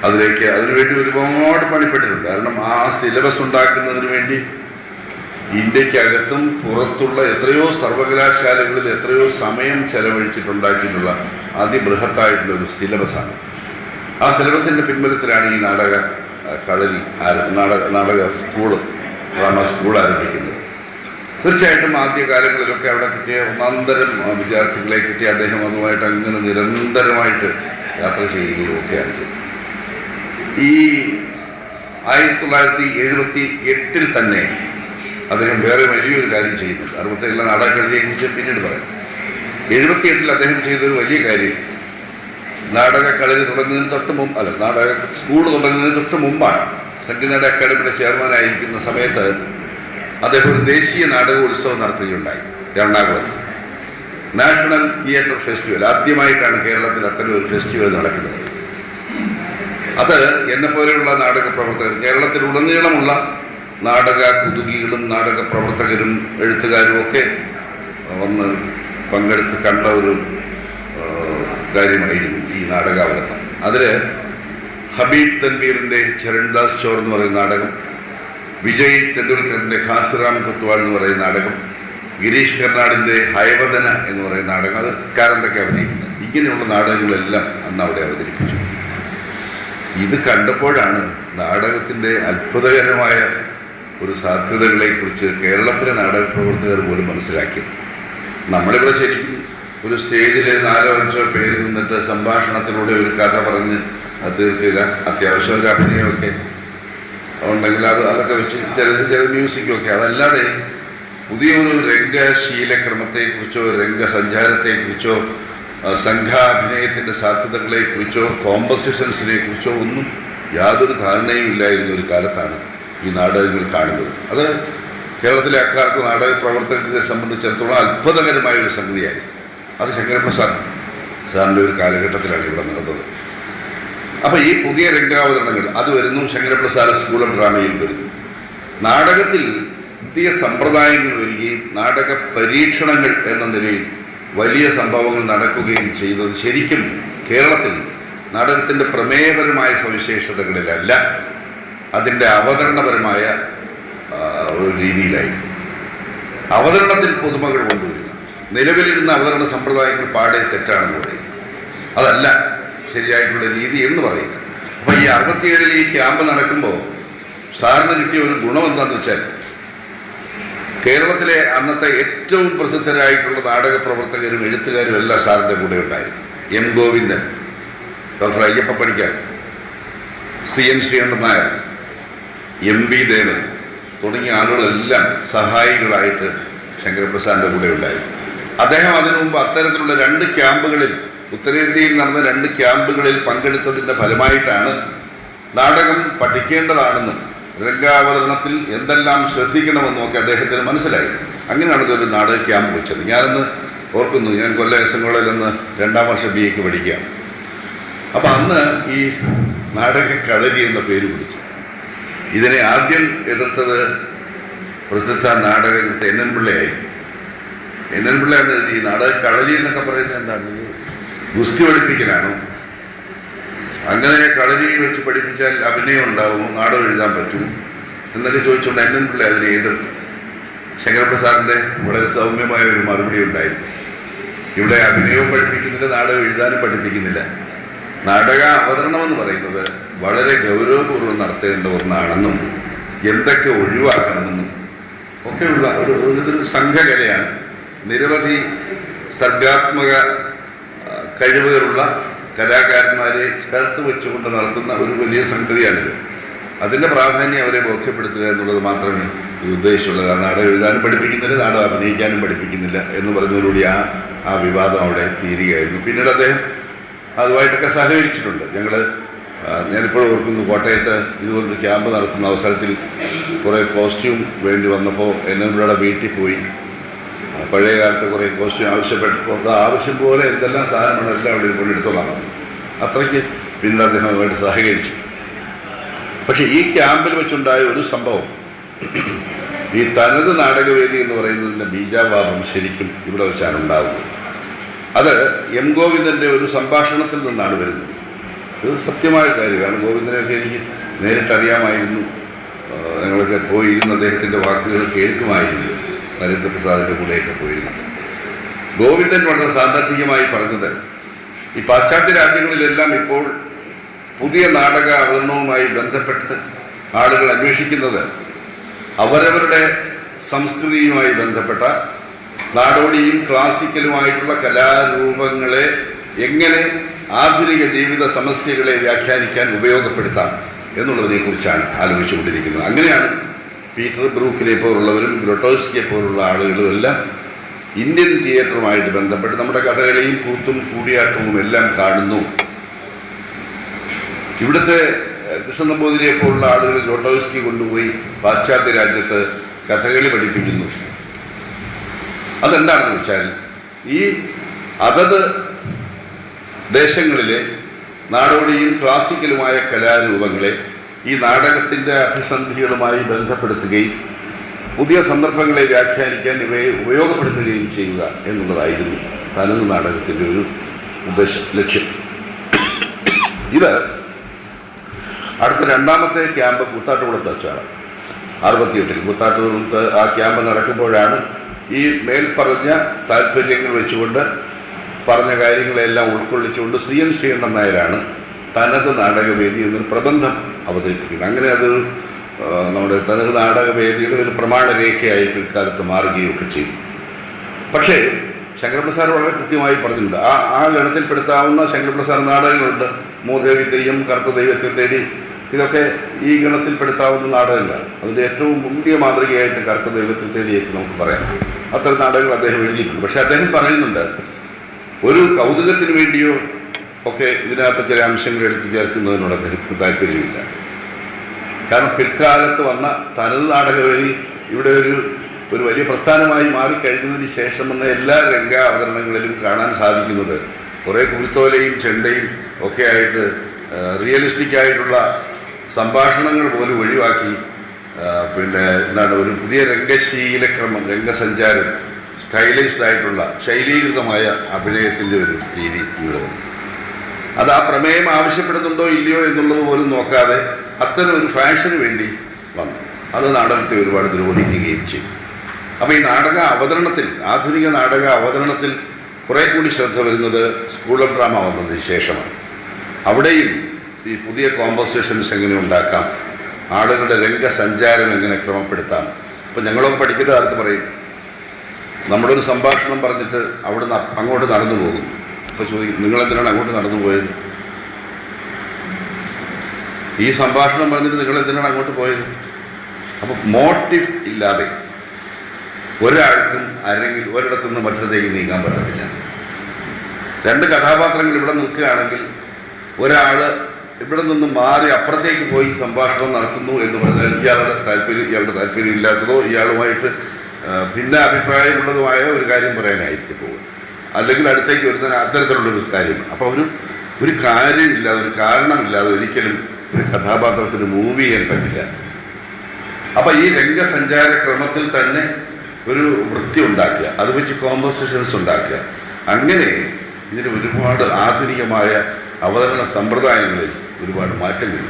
അതിനുവേണ്ടി ഒരുപാട് പണിപ്പെട്ടിട്ടുണ്ട്. കാരണം ആ സിലബസ് ഉണ്ടാക്കുന്നതിന് വേണ്ടി ഇന്ത്യക്കകത്തും പുറത്തുള്ള എത്രയോ സർവകലാശാലകളിൽ എത്രയോ സമയം ചെലവഴിച്ചിട്ടുണ്ടാക്കിയിട്ടുള്ള അതിബൃഹത്തായിട്ടുള്ളൊരു സിലബസാണ്. ആ സിലബസിൻ്റെ പിൻബലത്തിലാണ് ഈ നാടക സ്കൂള്, ഡ്രാമ സ്കൂൾ ആരംഭിക്കുന്നത്. തീർച്ചയായിട്ടും ആദ്യകാലങ്ങളിലൊക്കെ അവിടെ കിട്ടിയ ഒന്നാന്തരം വിദ്യാർത്ഥികളെ കിട്ടി അദ്ദേഹം അതുമായിട്ട് അങ്ങനെ നിരന്തരമായിട്ട് യാത്ര ചെയ്യുകയും ഒക്കെയാണ് ചെയ്തത്. ഈ 1978 തന്നെ അദ്ദേഹം വേറെ വലിയൊരു കാര്യം ചെയ്യുന്നുണ്ട്. 67 നാടകക്കളരിയെക്കുറിച്ച് പിന്നീട് പറയാം. 78 അദ്ദേഹം ചെയ്തൊരു വലിയ കാര്യം, നാടകക്കളരി തുടങ്ങുന്നതിന് തൊട്ട് മുമ്പ് നാടക സ്കൂൾ തുടങ്ങുന്നതിന് തൊട്ട് മുമ്പാണ്. സംഗീത നാടക അക്കാദമിയുടെ ചെയർമാനായിരിക്കുന്ന സമയത്ത് അദ്ദേഹം ഒരു ദേശീയ നാടകോത്സവം നടത്തുകയുണ്ടായി എറണാകുളത്ത്. നാഷണൽ തിയേറ്റർ ഫെസ്റ്റിവൽ ആദ്യമായിട്ടാണ് കേരളത്തിൽ അത്തരം ഒരു ഫെസ്റ്റിവൽ നടക്കുന്നത്. അത് എന്നെപ്പോലെയുള്ള നാടക പ്രവർത്തകർ, കേരളത്തിലുടനീളമുള്ള നാടക കുതുകികളും നാടക പ്രവർത്തകരും എഴുത്തുകാരും ഒക്കെ വന്ന് പങ്കെടുത്ത് കണ്ട ഒരു കാര്യമായിരുന്നു ഈ നാടകാവതരണം. അതിൽ ഹബീബ് തൻവീറിൻ്റെ ചരൺദാസ് ചോർ എന്ന് പറയുന്ന നാടകം, വിജയ് തെണ്ടുൽക്കറിൻ്റെ ഖാസിറാം കൊത്വാൾ എന്ന് പറയുന്ന നാടകം, ഗിരീഷ് കർണാടിൻ്റെ ഹൈവദന എന്ന് പറയുന്ന നാടകം, അത് കാരന്തൊക്കെ അഭിനയിക്കുന്നത്. ഇങ്ങനെയുള്ള നാടകങ്ങളെല്ലാം അന്ന് അവിടെ അവതരിപ്പിച്ചു. ഇത് കണ്ടപ്പോഴാണ് നാടകത്തിൻ്റെ അത്ഭുതകരമായ ഒരു സാധ്യതകളെക്കുറിച്ച് കേരളത്തിലെ നാടക പ്രവർത്തകർ പോലും മനസ്സിലാക്കിയത്. നമ്മളിവിടെ ശരിക്കും ഒരു സ്റ്റേജിൽ 4-5 പേര് നിന്നിട്ട് സംഭാഷണത്തിലൂടെ ഒരു കഥ പറഞ്ഞ് തീർക്കുക, അത്യാവശ്യം ഒരു അഭിനയമൊക്കെ ഉണ്ടെങ്കിൽ അതൊക്കെ വെച്ച് ചില മ്യൂസിക്കൊക്കെ, അതല്ലാതെ പുതിയൊരു രംഗശീലക്രമത്തെക്കുറിച്ചോ രംഗസഞ്ചാരത്തെക്കുറിച്ചോ സംഘാഭിനയത്തിൻ്റെ സാധ്യതകളെക്കുറിച്ചോ കോമ്പസിഷൻസിനെ കുറിച്ചോ ഒന്നും യാതൊരു ധാരണയും ഇല്ലായിരുന്ന ഒരു കാലത്താണ് ഈ നാടകങ്ങൾ കാണുന്നത്. അത് കേരളത്തിലെ അക്കാലത്ത് നാടക പ്രവർത്തകരെ സംബന്ധിച്ചിടത്തോളം അത്ഭുതകരമായ ഒരു സംഗതിയായിരുന്നു. അത് ശങ്കരപ്രസാദ് സാറിൻ്റെ ഒരു കാലഘട്ടത്തിലാണ് ഇവിടെ നടന്നത്. അപ്പോൾ ഈ പുതിയ രംഗാവതരണങ്ങൾ അത് വരുന്നു. ശങ്കരപ്രസാദ് സ്കൂൾ ഓഫ് ഡ്രാമയിൽ വരുന്നു. നാടകത്തിൽ പുതിയ സമ്പ്രദായങ്ങൾ വരികയും നാടക പരീക്ഷണങ്ങൾ എന്ന നിലയിൽ വലിയ സംഭവങ്ങൾ നടക്കുകയും ചെയ്തത് ശരിക്കും കേരളത്തിൽ നാടകത്തിൻ്റെ പ്രമേയപരമായ സവിശേഷതകളിലല്ല, അതിൻ്റെ അവതരണപരമായ ഒരു രീതിയിലായിരുന്നു. അവതരണത്തിൽ പുതുമകൾ കൊണ്ടുവരിക, നിലവിലിരുന്ന അവതരണ സമ്പ്രദായങ്ങൾ പാടെ തെറ്റാണെന്ന് പറയുക, അതല്ല ശരിയായിട്ടുള്ള രീതി എന്ന് പറയുക. അപ്പോൾ ഈ 67 ഈ ക്യാമ്പ് നടക്കുമ്പോൾ സാറിന് കിട്ടിയ ഒരു ഗുണം എന്താണെന്ന് വെച്ചാൽ, കേരളത്തിലെ അന്നത്തെ ഏറ്റവും പ്രസിദ്ധരായിട്ടുള്ള നാടക പ്രവർത്തകരും എഴുത്തുകാരും എല്ലാം സാറിൻ്റെ കൂടെ ഉണ്ടായിരുന്നു. M Govindan, doctor Ayyappa Panicker, CN Sreekantan Nair, MV Devan തുടങ്ങിയ ആളുകളെല്ലാം സഹായികളായിട്ട് ശങ്കരപ്രസാദിൻ്റെ കൂടെ ഉണ്ടായിരുന്നു. അദ്ദേഹം അതിനു മുമ്പ് അത്തരത്തിലുള്ള 2 ക്യാമ്പുകളിൽ, ഉത്തരേന്ത്യയിൽ നടന്ന 2 ക്യാമ്പുകളിൽ പങ്കെടുത്തതിൻ്റെ ഫലമായിട്ടാണ് നാടകം പഠിക്കേണ്ടതാണെന്നും രംഗാവതരണത്തിൽ എന്തെല്ലാം ശ്രദ്ധിക്കണമെന്നും ഒക്കെ അദ്ദേഹത്തിന് മനസ്സിലായി. അങ്ങനെയാണ് ഇതൊരു നാടക ക്യാമ്പ് വെച്ചത്. ഞാനന്ന് ഓർക്കുന്നു, ഞാൻ കൊല്ലം SM കോളേജിൽ നിന്ന് 2ാം വർഷം BA പഠിക്കുകയാണ്. അപ്പം അന്ന് ഈ നാടക കളരി എന്ന പേര് പിടിച്ചു. ഇതിനെ ആദ്യം എതിർത്തത് പ്രസിദ്ധ നാടകകൃത്ത് NN പിള്ളയായിരുന്നു. NN പിള്ള എന്ന് ഈ നാടക കളരി എന്നൊക്കെ പറയുന്നത് എന്താണ്? ഗുസ്തി പഠിപ്പിക്കലാണോ? അങ്ങനെ കളരി വെച്ച് പഠിപ്പിച്ചാൽ അഭിനയം ഉണ്ടാകുമോ, നാടകം എഴുതാൻ പറ്റുമോ എന്നൊക്കെ ചോദിച്ചുകൊണ്ട് NN പിള്ള അതിനെ എതിർത്തു. ശങ്കരപ്രസാദിൻ്റെ വളരെ സൗമ്യമായ ഒരു മറുപടി ഉണ്ടായിരുന്നു. ഇവിടെ അഭിനയവും പഠിപ്പിക്കുന്നില്ല, നാടകം എഴുതാനും പഠിപ്പിക്കുന്നില്ല. നാടക അവതരണം എന്ന് പറയുന്നത് വളരെ ഗൗരവപൂർവ്വം നടത്തേണ്ട ഒന്നാണെന്നും എന്തൊക്കെ ഒഴിവാക്കണമെന്നും ഒക്കെയുള്ള ഒരു സംഘകലയാണ്. നിരവധി സർഗാത്മക കഴിവുകളുള്ള കലാകാരന്മാരെ ചേർത്ത് വെച്ചുകൊണ്ട് നടത്തുന്ന ഒരു വലിയ സംഗതിയാണിത്. അതിൻ്റെ പ്രാധാന്യം അവരെ ബോധ്യപ്പെടുത്തുക എന്നുള്ളത് മാത്രമേ ഈ ഉദ്ദേശിച്ചുള്ളത്. നാടകം എഴുതാനും പഠിപ്പിക്കുന്നില്ല, നാടകം അഭിനയിക്കാനും പഠിപ്പിക്കുന്നില്ല എന്ന് പറഞ്ഞതോടുകൂടി ആ വിവാദം അവിടെ തീരുകയായിരുന്നു. പിന്നീട് അദ്ദേഹം അതുമായിട്ടൊക്കെ സഹകരിച്ചിട്ടുണ്ട്. ഞാനിപ്പോഴും ഓർക്കുന്നു, കോട്ടയത്ത് ഇതുപോലൊരു ക്യാമ്പ് നടത്തുന്ന അവസരത്തിൽ കുറേ കോസ്റ്റ്യൂം വേണ്ടി വന്നപ്പോൾ NN വീട്ടിൽ പോയി പഴയ കാലത്ത് കുറേ കോസ്റ്റ്യൂം ആവശ്യപ്പെട്ടപ്പോൾ ആവശ്യം പോലെ എന്തെല്ലാം സാധനമാണ് എല്ലാം അവിടെ കൊണ്ട് എടുത്തോളാം. അത്രയ്ക്ക് പിന്നീട് അദ്ദേഹം അതുമായിട്ട് സഹകരിച്ചു. പക്ഷേ ഈ ക്യാമ്പിൽ വെച്ചുണ്ടായ ഒരു സംഭവം, ഈ തനത് നാടകവേദി എന്ന് പറയുന്നതിൻ്റെ ബീജാവാപം ശരിക്കും ഇവിടെ വെച്ചാണ് ഉണ്ടാകുന്നത്. അത് M ഗോവിന്ദൻ്റെ ഒരു സംഭാഷണത്തിൽ നിന്നാണ് വരുന്നത്. ഇത് സത്യമായ കാര്യമാണ്. ഗോവിന്ദനെയൊക്കെ എനിക്ക് നേരിട്ടറിയാമായിരുന്നു. ഞങ്ങളൊക്കെ പോയിരുന്ന അദ്ദേഹത്തിൻ്റെ വാക്കുകൾ കേൾക്കുമായിരുന്നു. നരേന്ദ്രപ്രസാദിൻ്റെ കൂടെയൊക്കെ പോയിരുന്നു. ഗോവിന്ദൻ വളരെ സാന്ദർഭികമായി പറഞ്ഞത്, ഈ പാശ്ചാത്യ രാജ്യങ്ങളിലെല്ലാം ഇപ്പോൾ പുതിയ നാടക അവതരണവുമായി ബന്ധപ്പെട്ട് ആളുകൾ അന്വേഷിക്കുന്നത് അവരവരുടെ സംസ്കൃതിയുമായി ബന്ധപ്പെട്ട നാടോടിയും ക്ലാസിക്കലുമായിട്ടുള്ള കലാരൂപങ്ങളെ എങ്ങനെ ആധുനിക ജീവിത സമസ്യകളെ വ്യാഖ്യാനിക്കാൻ ഉപയോഗപ്പെടുത്താം എന്നുള്ളതിനെക്കുറിച്ചാണ് ആലോചിച്ചുകൊണ്ടിരിക്കുന്നത്. അങ്ങനെയാണ് പീറ്റർ ബ്രൂക്കിനെ പോലുള്ളവരും ഗ്രോട്ടോസ്കിയെ പോലുള്ള ആളുകളും എല്ലാം ഇന്ത്യൻ തിയേറ്ററുമായിട്ട് ബന്ധപ്പെട്ട് നമ്മുടെ കഥകളിയും കൂത്തും കൂടിയാട്ടവും എല്ലാം കാണുന്നു. ഇവിടുത്തെ കൃഷ്ണൻ നമ്പൂതിരിയെ പോലുള്ള ആളുകൾ ഗ്രോട്ടോസ്കി കൊണ്ടുപോയി പാശ്ചാത്യ രാജ്യത്ത് കഥകളി പഠിപ്പിക്കുന്നു. അതെന്താണെന്ന് വെച്ചാൽ, ഈ അതത് ദേശങ്ങളിലെ നാടോടിയും ക്ലാസിക്കലുമായ കലാരൂപങ്ങളെ ഈ നാടകത്തിൻ്റെ അഭിസന്ധികളുമായി ബന്ധപ്പെടുത്തുകയും പുതിയ സന്ദർഭങ്ങളെ വ്യാഖ്യാനിക്കാൻ ഇവയെ ഉപയോഗപ്പെടുത്തുകയും ചെയ്യുക എന്നുള്ളതായിരുന്നു തനത് നാടകത്തിൻ്റെ ഒരു ലക്ഷ്യം. ഇത് അടുത്ത 2ാമത്തെ ക്യാമ്പ് കൂത്താട്ടുകുളത്ത് വെച്ചാണ്. 68-ൽ കൂത്താട്ടുകുളത്ത് ആ ക്യാമ്പ് നടക്കുമ്പോഴാണ് ഈ മേൽപ്പറഞ്ഞ താല്പര്യങ്ങൾ വെച്ചുകൊണ്ട് പറഞ്ഞ കാര്യങ്ങളെല്ലാം ഉൾക്കൊള്ളിച്ചുകൊണ്ട് CN ശ്രീകണ്ഠൻ നായരാണ് തനത് നാടകവേദി എന്നൊരു പ്രബന്ധം അവതരിപ്പിക്കുന്നത്. അങ്ങനെ അത് നമ്മുടെ തനത് നാടകവേദിയുടെ ഒരു പ്രമാണരേഖയായി പിൽക്കാലത്ത് മാറുകയൊക്കെ ചെയ്തു. പക്ഷേ ശങ്കരപ്രസാദ് വളരെ കൃത്യമായി പറഞ്ഞിട്ടുണ്ട്, ആ ഗണത്തിൽപ്പെടുത്താവുന്ന ശങ്കരപ്രസാദ് നാടകങ്ങളുണ്ട്. മൂദേവി തെയ്യം, കറുത്ത ദൈവത്തെ തേടി, ഇതൊക്കെ ഈ ഗണത്തിൽപ്പെടുത്താവുന്ന നാടകങ്ങളാണ്. അതിൻ്റെ ഏറ്റവും മുന്തിയ മാതൃകയായിട്ട് കറുത്ത ദൈവത്തെ തേടിയൊക്കെ നമുക്ക് പറയാം. അത്തരം നാടകങ്ങൾ അദ്ദേഹം എഴുതിയിട്ടുണ്ട്. പക്ഷെ അദ്ദേഹം പറയുന്നുണ്ട്, ഒരു കൗതുകത്തിന് വേണ്ടിയോ ഒക്കെ ഇതിനകത്ത് ചില അംശങ്ങൾ എടുത്തു ചേർക്കുന്നതിനോട് അദ്ദേഹത്തിന് താല്പര്യമില്ല. കാരണം പിൽക്കാലത്ത് വന്ന തനത് നാടകവേദി ഇവിടെ ഒരു വലിയ പ്രസ്ഥാനമായി മാറിക്കഴിഞ്ഞതിന് ശേഷം വന്ന എല്ലാ രംഗ അവതരണങ്ങളിലും കാണാൻ സാധിക്കുന്നത് കുറേ കുരുത്തോലയും ചെണ്ടയും ഒക്കെ ആയിട്ട് റിയലിസ്റ്റിക് ആയിട്ടുള്ള സംഭാഷണങ്ങൾ പോലും ഒഴിവാക്കി എന്താണ് ഒരു പുതിയ രംഗശീലക്രമം, രംഗസഞ്ചാരം, സ്റ്റൈലൈസ്ഡ് ആയിട്ടുള്ള ശൈലീകൃതമായ അഭിനയത്തിൻ്റെ ഒരു രീതി ഇവിടെ വന്നു. അത് ആ പ്രമേയം ആവശ്യപ്പെടുന്നുണ്ടോ ഇല്ലയോ എന്നുള്ളത് പോലും നോക്കാതെ അത്തരം ഒരു ഫാഷന് വേണ്ടി വന്നു. അത് നാടകത്തെ ഒരുപാട് ദ്രോഹിക്കുകയും ചെയ്തു. അപ്പോൾ ഈ നാടക അവതരണത്തിൽ, ആധുനിക നാടക അവതരണത്തിൽ കുറേ കൂടി ശ്രദ്ധ വരുന്നത് സ്കൂൾ ഓഫ് ഡ്രാമ വന്നതിന് ശേഷമാണ്. അവിടെയും ഈ പുതിയ കോമ്പോസിഷൻസ് എങ്ങനെ ഉണ്ടാക്കാം, ആളുകളുടെ രംഗസഞ്ചാരം എങ്ങനെ ക്രമപ്പെടുത്താം. ഇപ്പം ഞങ്ങളൊക്കെ പഠിക്കുന്ന കാലത്ത് പറയും, നമ്മളൊരു സംഭാഷണം പറഞ്ഞിട്ട് അവിടുന്ന് അങ്ങോട്ട് നടന്നു പോകും. അപ്പോൾ ചോദിക്കും, നിങ്ങളെന്തിനാണ് അങ്ങോട്ട് നടന്നു പോയത്? ഈ സംഭാഷണം പറഞ്ഞിട്ട് നിങ്ങളെന്തിനാണ് അങ്ങോട്ട് പോയത്? അപ്പോൾ മോട്ടീവ് ഇല്ലാതെ ഒരാൾക്കും അരങ്ങിൽ ഒരിടത്തുനിന്ന് മറ്റൊരിടത്തേക്ക് നീങ്ങാൻ പറ്റത്തില്ല. രണ്ട് കഥാപാത്രങ്ങൾ ഇവിടെ നിൽക്കുകയാണെങ്കിൽ ഒരാൾ ഇവിടെ നിന്ന് മാറി അപ്പുറത്തേക്ക് പോയി സംഭാഷണം നടത്തുന്നു എന്ന് പറഞ്ഞാൽ ഇയാളുടെ താല്പര്യം ഇല്ലാത്തതോ ഇയാളുമായിട്ട് ഭിന്ന അഭിപ്രായമുള്ളതുമായ ഒരു കാര്യം പറയാനായിരിക്കും പോകും, അല്ലെങ്കിൽ അടുത്തേക്ക് വരുന്നതിന് അത്തരത്തിലുള്ളൊരു കാര്യം. അപ്പോൾ ഒരു കാര്യമില്ലാതെ, ഒരു കാരണമില്ലാതെ ഒരിക്കലും ഒരു കഥാപാത്രത്തിന് മൂവ് ചെയ്യാൻ പറ്റില്ല. അപ്പം ഈ രംഗസഞ്ചാര ക്രമത്തിൽ തന്നെ ഒരു വൃത്തി ഉണ്ടാക്കുക, അത് വെച്ച് കോമ്പോസിഷൻസ് ഉണ്ടാക്കുക, അങ്ങനെ ഇതിന് ഒരുപാട് ആധുനികമായ അവതരണ സമ്പ്രദായങ്ങളിൽ ഒരുപാട് മാറ്റങ്ങൾ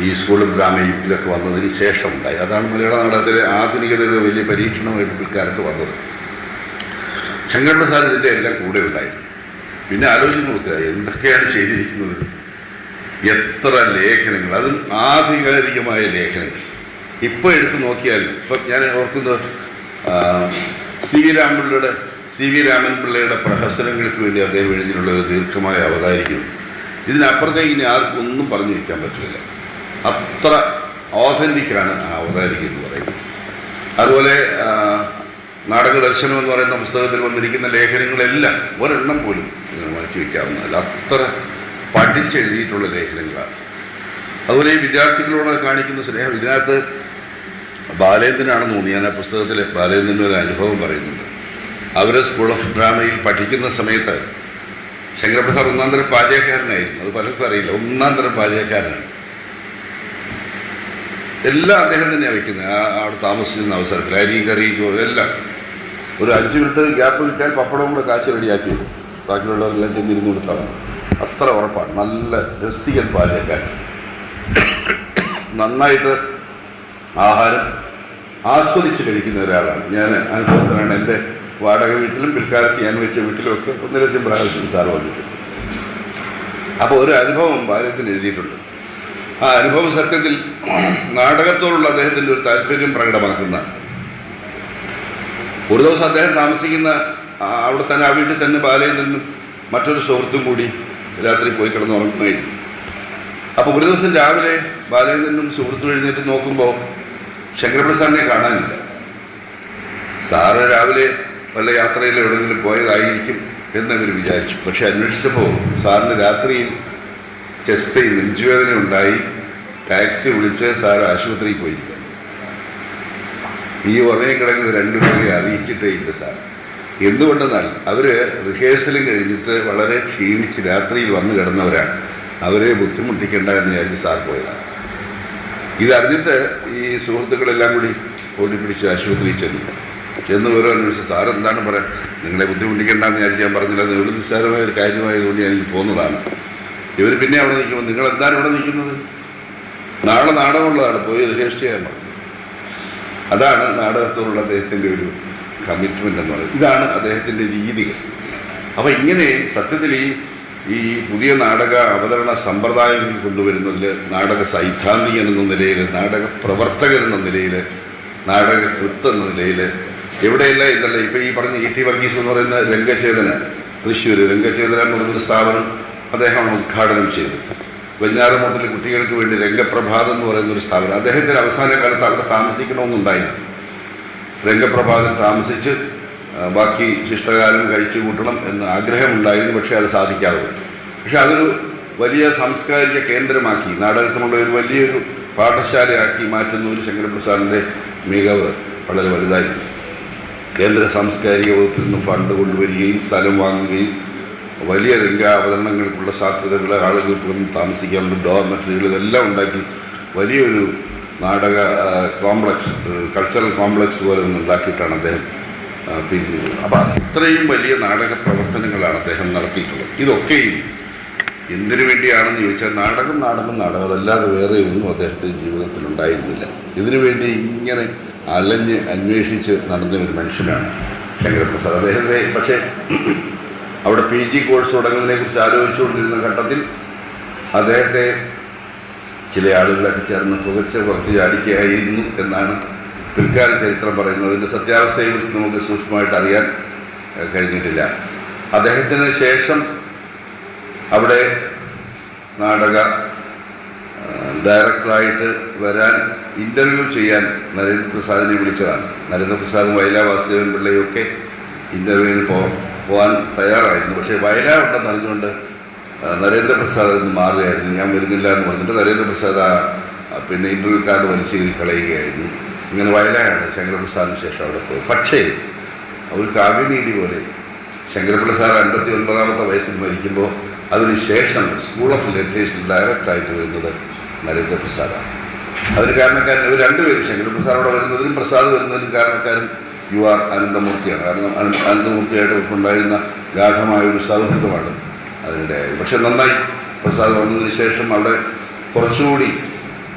ഈ സ്കൂളും ഡ്രാമയും ഇതൊക്കെ വന്നതിന് ശേഷം ഉണ്ടായി. അതാണ് മലയാള നാടകത്തിലെ ആധുനികതയുടെ വലിയ പരീക്ഷണമായിട്ട് പിൽക്കാലത്ത് വന്നത്. ശങ്കരപ്രസാദ് ഇതിൻ്റെ എല്ലാം കൂടെ ഉണ്ടായിരുന്നു. പിന്നെ ആലോചിച്ച് നോക്കുക, എന്തൊക്കെയാണ് ചെയ്തിരിക്കുന്നത്, എത്ര ലേഖനങ്ങൾ, അതും ആധികാരികമായ ലേഖനങ്ങൾ. ഇപ്പോൾ എടുത്തു നോക്കിയാൽ, ഇപ്പം ഞാൻ ഓർക്കുന്നത് സി വി രാമൻ പിള്ളയുടെ പ്രഹസനങ്ങൾക്ക് വേണ്ടി അദ്ദേഹം എഴുതിയിട്ടുള്ള ഒരു ദീർഘമായ അവതാരിക്കും. ഇതിനപ്പുറത്തേക്ക് ഇനി ആർക്കും ഒന്നും പറഞ്ഞു വയ്ക്കാൻ പറ്റില്ല. അത്ര ഓഥൻറ്റിക്കാണ് ആ അവതാരിക എന്ന് പറയുന്നത്. അതുപോലെ നാടക ദർശനം എന്ന് പറയുന്ന പുസ്തകത്തിൽ വന്നിരിക്കുന്ന ലേഖനങ്ങളെല്ലാം ഒരെണ്ണം പോലും മാറ്റി വയ്ക്കാവുന്നതല്ല, അത്ര പഠിച്ചെഴുതിയിട്ടുള്ള ലേഖനങ്ങളാണ്. അതുപോലെ ഈ വിദ്യാർത്ഥികളോട് കാണിക്കുന്ന സ്നേഹം, ഇതിനകത്ത് ബാലേന്ദ്രനാണെന്ന് തോന്നി, ഞാൻ ആ പുസ്തകത്തിൽ ബാലേന്ദ്രൻ്റെ ഒരു അനുഭവം പറയുന്നുണ്ട്. അവർ സ്കൂൾ ഓഫ് ഡ്രാമയിൽ പഠിക്കുന്ന സമയത്ത് ശങ്കരപ്രസാദ് ഒന്നാം തരം പാചകക്കാരനായിരുന്നു. അത് പലർക്കും അറിയില്ല, ഒന്നാം തരം പാചകക്കാരനാണ്. എല്ലാം അദ്ദേഹം തന്നെയാണ് വയ്ക്കുന്നത്. അവിടെ താമസിക്കുന്ന അവസരത്തിൽ അരിയും കറിയും എല്ലാം ഒരു 5 മിനിറ്റ് ഗ്യാപ്പ് കിട്ടിയാൽ പപ്പടവും കൂടെ കാച്ചി റെഡിയാക്കി വരും. ബാക്കിയുള്ളവരെല്ലാം ചെന്നിരുന്ന് കൊടുത്താണ്. അത്ര ഉറപ്പാണ്. നല്ല രസികൻ പാചകക്കാരൻ, നന്നായിട്ട് ആഹാരം ആസ്വദിച്ച് കഴിക്കുന്ന ഒരാളാണ്. ഞാൻ അനുഭവത്തിലാണ്. എൻ്റെ വാടക വീട്ടിലും പിൽക്കാലത്ത് ഞാൻ വെച്ച വീട്ടിലുമൊക്കെ ഒന്നിലധികം പ്രാവശ്യം സാർ വന്നിട്ടുണ്ട്. അപ്പോൾ ഒരു അനുഭവം ബാല്യത്തിന് എഴുതിയിട്ടുണ്ട്. ആ അനുഭവം സത്യത്തിൽ നാടകത്തോടുള്ള അദ്ദേഹത്തിൻ്റെ ഒരു താല്പര്യം പ്രകടമാക്കുന്ന. ഒരു ദിവസം അദ്ദേഹം താമസിക്കുന്ന അവിടെ തന്നെ, ആ വീട്ടിൽ തന്നെ ബാലേന്ദ്രനും മറ്റൊരു സുഹൃത്തും കൂടി രാത്രി പോയി കിടന്ന് ഉറങ്ങുമായിരുന്നു. അപ്പോൾ ഒരു ദിവസം രാവിലെ ബാലേന്ദ്രനും സുഹൃത്തും എഴുന്നേറ്റ് നോക്കുമ്പോൾ ശങ്കരപ്രസാദിനെ കാണാനില്ല. സാറ് രാവിലെ വല്ല യാത്രയിൽ എവിടെയെങ്കിലും പോയതായിരിക്കും എന്നവർ വിചാരിച്ചു. പക്ഷെ അന്വേഷിച്ചപ്പോൾ സാറിന് രാത്രിയിൽ ചെസ്റ്റ് പെയിൻ, നെഞ്ചുവേദന ഉണ്ടായി. ടാക്സി വിളിച്ച് സാർ ആശുപത്രിയിൽ പോയിരിക്കുക. ഈ ഉറങ്ങി കിടക്കുന്ന രണ്ടുപേരെ അറിയിച്ചിട്ടേ ഇല്ല സാർ. എന്തുകൊണ്ടെന്നാൽ അവർ റിഹേഴ്സലും കഴിഞ്ഞിട്ട് വളരെ ക്ഷീണിച്ച് രാത്രിയിൽ വന്ന് കിടന്നവരാണ്. അവരെ ബുദ്ധിമുട്ടിക്കേണ്ട എന്ന് വിചാരിച്ച് സാർ പോയതാണ്. ഇതറിഞ്ഞിട്ട് ഈ സുഹൃത്തുക്കളെല്ലാം കൂടി ഓടിപ്പിടിച്ച് ആശുപത്രിയിൽ ചെന്ന് ഓരോ അന്വേഷിച്ച് സാർ എന്താണ് പറയാൻ, നിങ്ങളെ ബുദ്ധിമുട്ടിക്കേണ്ടെന്ന് വിചാരിച്ച് ഞാൻ പറഞ്ഞില്ല, നിങ്ങൾ നിസ്സാരമായ ഒരു കാര്യമായതുകൊണ്ട് ഞാൻ എനിക്ക് പോകുന്നതാണ്. ഇവർ പിന്നെ അവിടെ നിൽക്കുമ്പോൾ, നിങ്ങൾ എന്താണ് ഇവിടെ നിൽക്കുന്നത്, നാളെ നാടകമുള്ളതാണ്, പോയി റിഹേഴ്സ് ചെയ്യാൻ പറഞ്ഞു. അതാണ് നാടകത്തോടുള്ള അദ്ദേഹത്തിൻ്റെ ഒരു കമ്മിറ്റ്മെൻ്റ് എന്ന് പറയുന്നത്. ഇതാണ് അദ്ദേഹത്തിൻ്റെ രീതികൾ. അപ്പോൾ ഇങ്ങനെ സത്യത്തിൽ ഈ ഈ പുതിയ നാടക അവതരണ സമ്പ്രദായങ്ങൾ കൊണ്ടുവരുന്നതിൽ നാടക സൈദ്ധാന്തികൻ എന്ന നിലയിൽ, നാടക പ്രവർത്തകൻ എന്ന നിലയിൽ, നാടകകൃത്ത് എന്ന നിലയിൽ എവിടെയല്ല ഇതല്ല. ഇപ്പോൾ ഈ പറഞ്ഞ E.T. വർഗീസ് എന്ന് പറയുന്ന രംഗചേതന, തൃശ്ശൂർ രംഗചേതന എന്ന് പറയുന്നൊരു സ്ഥാപനം അദ്ദേഹമാണ് ഉദ്ഘാടനം ചെയ്തത്. വെഞ്ഞാറമൂട്ടിലെ കുട്ടികൾക്ക് വേണ്ടി രംഗപ്രഭാതം എന്ന് പറയുന്നൊരു സ്ഥാപനം. അദ്ദേഹത്തിന് അവസാന കാലത്ത് അവിടെ താമസിക്കണമെന്നുണ്ടായിരുന്നു. രംഗപ്രഭാതം താമസിച്ച് ബാക്കി ശിഷ്ടകാലം കഴിച്ചു കൂട്ടണം എന്ന് ആഗ്രഹമുണ്ടായിരുന്നു. പക്ഷേ അത് സാധിക്കാതെ പോയി. പക്ഷെ അതൊരു വലിയ സാംസ്കാരിക കേന്ദ്രമാക്കി, നാടകത്തിനുള്ള ഒരു വലിയൊരു പാഠശാലയാക്കി മാറ്റുന്ന ഒരു ശങ്കരപ്രസാദിൻ്റെ മികവ് വളരെ വലുതായിരുന്നു. കേന്ദ്ര സാംസ്കാരിക വകുപ്പിൽ നിന്ന് ഫണ്ട് കൊണ്ടുവരികയും സ്ഥലം വാങ്ങുകയും വലിയ രംഗാവതരണങ്ങൾക്കുള്ള സാധ്യതകൾ, ആളുകൾക്ക് വന്ന് താമസിക്കാനുള്ള ഡോർമെറ്ററികൾ ഇതെല്ലാം ഉണ്ടാക്കി വലിയൊരു നാടക കോംപ്ലക്സ്, കൾച്ചറൽ കോംപ്ലക്സ് പോലെ ഒന്ന് ഉണ്ടാക്കിയിട്ടാണ് അദ്ദേഹം പിരിഞ്ഞത്. അപ്പം ഇത്രയും വലിയ നാടക പ്രവർത്തനങ്ങളാണ് അദ്ദേഹം നടത്തിയിട്ടുള്ളത്. ഇതൊക്കെയും എന്തിനു വേണ്ടിയാണെന്ന് ചോദിച്ചാൽ നാടകം അതല്ലാതെ വേറെ ഒന്നും അദ്ദേഹത്തിൻ്റെ ജീവിതത്തിൽ ഉണ്ടായിരുന്നില്ല. ഇതിനുവേണ്ടി ഇങ്ങനെ അലഞ്ഞ് അന്വേഷിച്ച് നടന്ന ഒരു മനുഷ്യനാണ് ശങ്കരപ്രസാദ്. അദ്ദേഹത്തെ പക്ഷേ അവിടെ PG കോഴ്സ് തുടങ്ങുന്നതിനെക്കുറിച്ച് ആലോചിച്ചുകൊണ്ടിരുന്ന ഘട്ടത്തിൽ അദ്ദേഹത്തെ ചില ആളുകളൊക്കെ ചേർന്ന് പുകച്ച് പുറത്ത് ചാടിക്കുകയായിരുന്നു എന്നാണ് പിൽക്കാല ചരിത്രം പറയുന്നത്. അതിൻ്റെ സത്യാവസ്ഥയെക്കുറിച്ച് നമുക്ക് സൂക്ഷ്മമായിട്ട് അറിയാൻ കഴിഞ്ഞിട്ടില്ല. അദ്ദേഹത്തിന് ശേഷം അവിടെ നാടക ഡയറക്ടറായിട്ട് വരാൻ ഇൻ്റർവ്യൂ ചെയ്യാൻ നരേന്ദ്രപ്രസാദിനെ വിളിച്ചതാണ്. നരേന്ദ്രപ്രസാദും വയലാ വാസുദേവൻ പിള്ളയൊക്കെ ഇൻ്റർവ്യൂവിന് പോകാൻ തയ്യാറായിരുന്നു. പക്ഷേ വയലാ ഉണ്ടെന്ന് അറിഞ്ഞുകൊണ്ട് നരേന്ദ്രപ്രസാദ് നിന്ന് മാറുകയായിരുന്നു. ഞാൻ വരുന്നില്ല എന്ന് പറഞ്ഞിട്ട് നരേന്ദ്രപ്രസാദ് പിന്നെ ഇൻ്റർവ്യൂ കാർഡ് വലിച്ചു കളയുകയായിരുന്നു. ഇങ്ങനെ വയലായാണ് ശങ്കരപ്രസാദിന് ശേഷം അവിടെ പോയത്. പക്ഷേ ഒരു കാവ്യനീതി പോലെ ശങ്കരപ്രസാദ് 59-ാമത്തെ വയസ്സിൽ മരിക്കുമ്പോൾ അതിന് ശേഷം സ്കൂൾ ഓഫ് ലിറ്ററേച്ചറിൽ ഡയറക്ടറായിട്ട് വരുന്നത് നരേന്ദ്രപ്രസാദാണ്. അതിന് കാരണക്കാരൻ ഇവർ രണ്ടുപേരും, ശങ്കരപ്രസാദ് അവിടെ വരുന്നതിനും പ്രസാദ് വരുന്നതിനും കാരണക്കാരൻ UR അനന്തമൂർത്തിയാണ്. കാരണം അനന്തമൂർത്തിയായിട്ട് ഉണ്ടായിരുന്ന ഗാഠമായൊരു സൗഹൃദമാണ് അതിനിടെയായത്. പക്ഷെ നന്നായി പ്രസാദ് വന്നതിന് ശേഷം അവിടെ കുറച്ചുകൂടി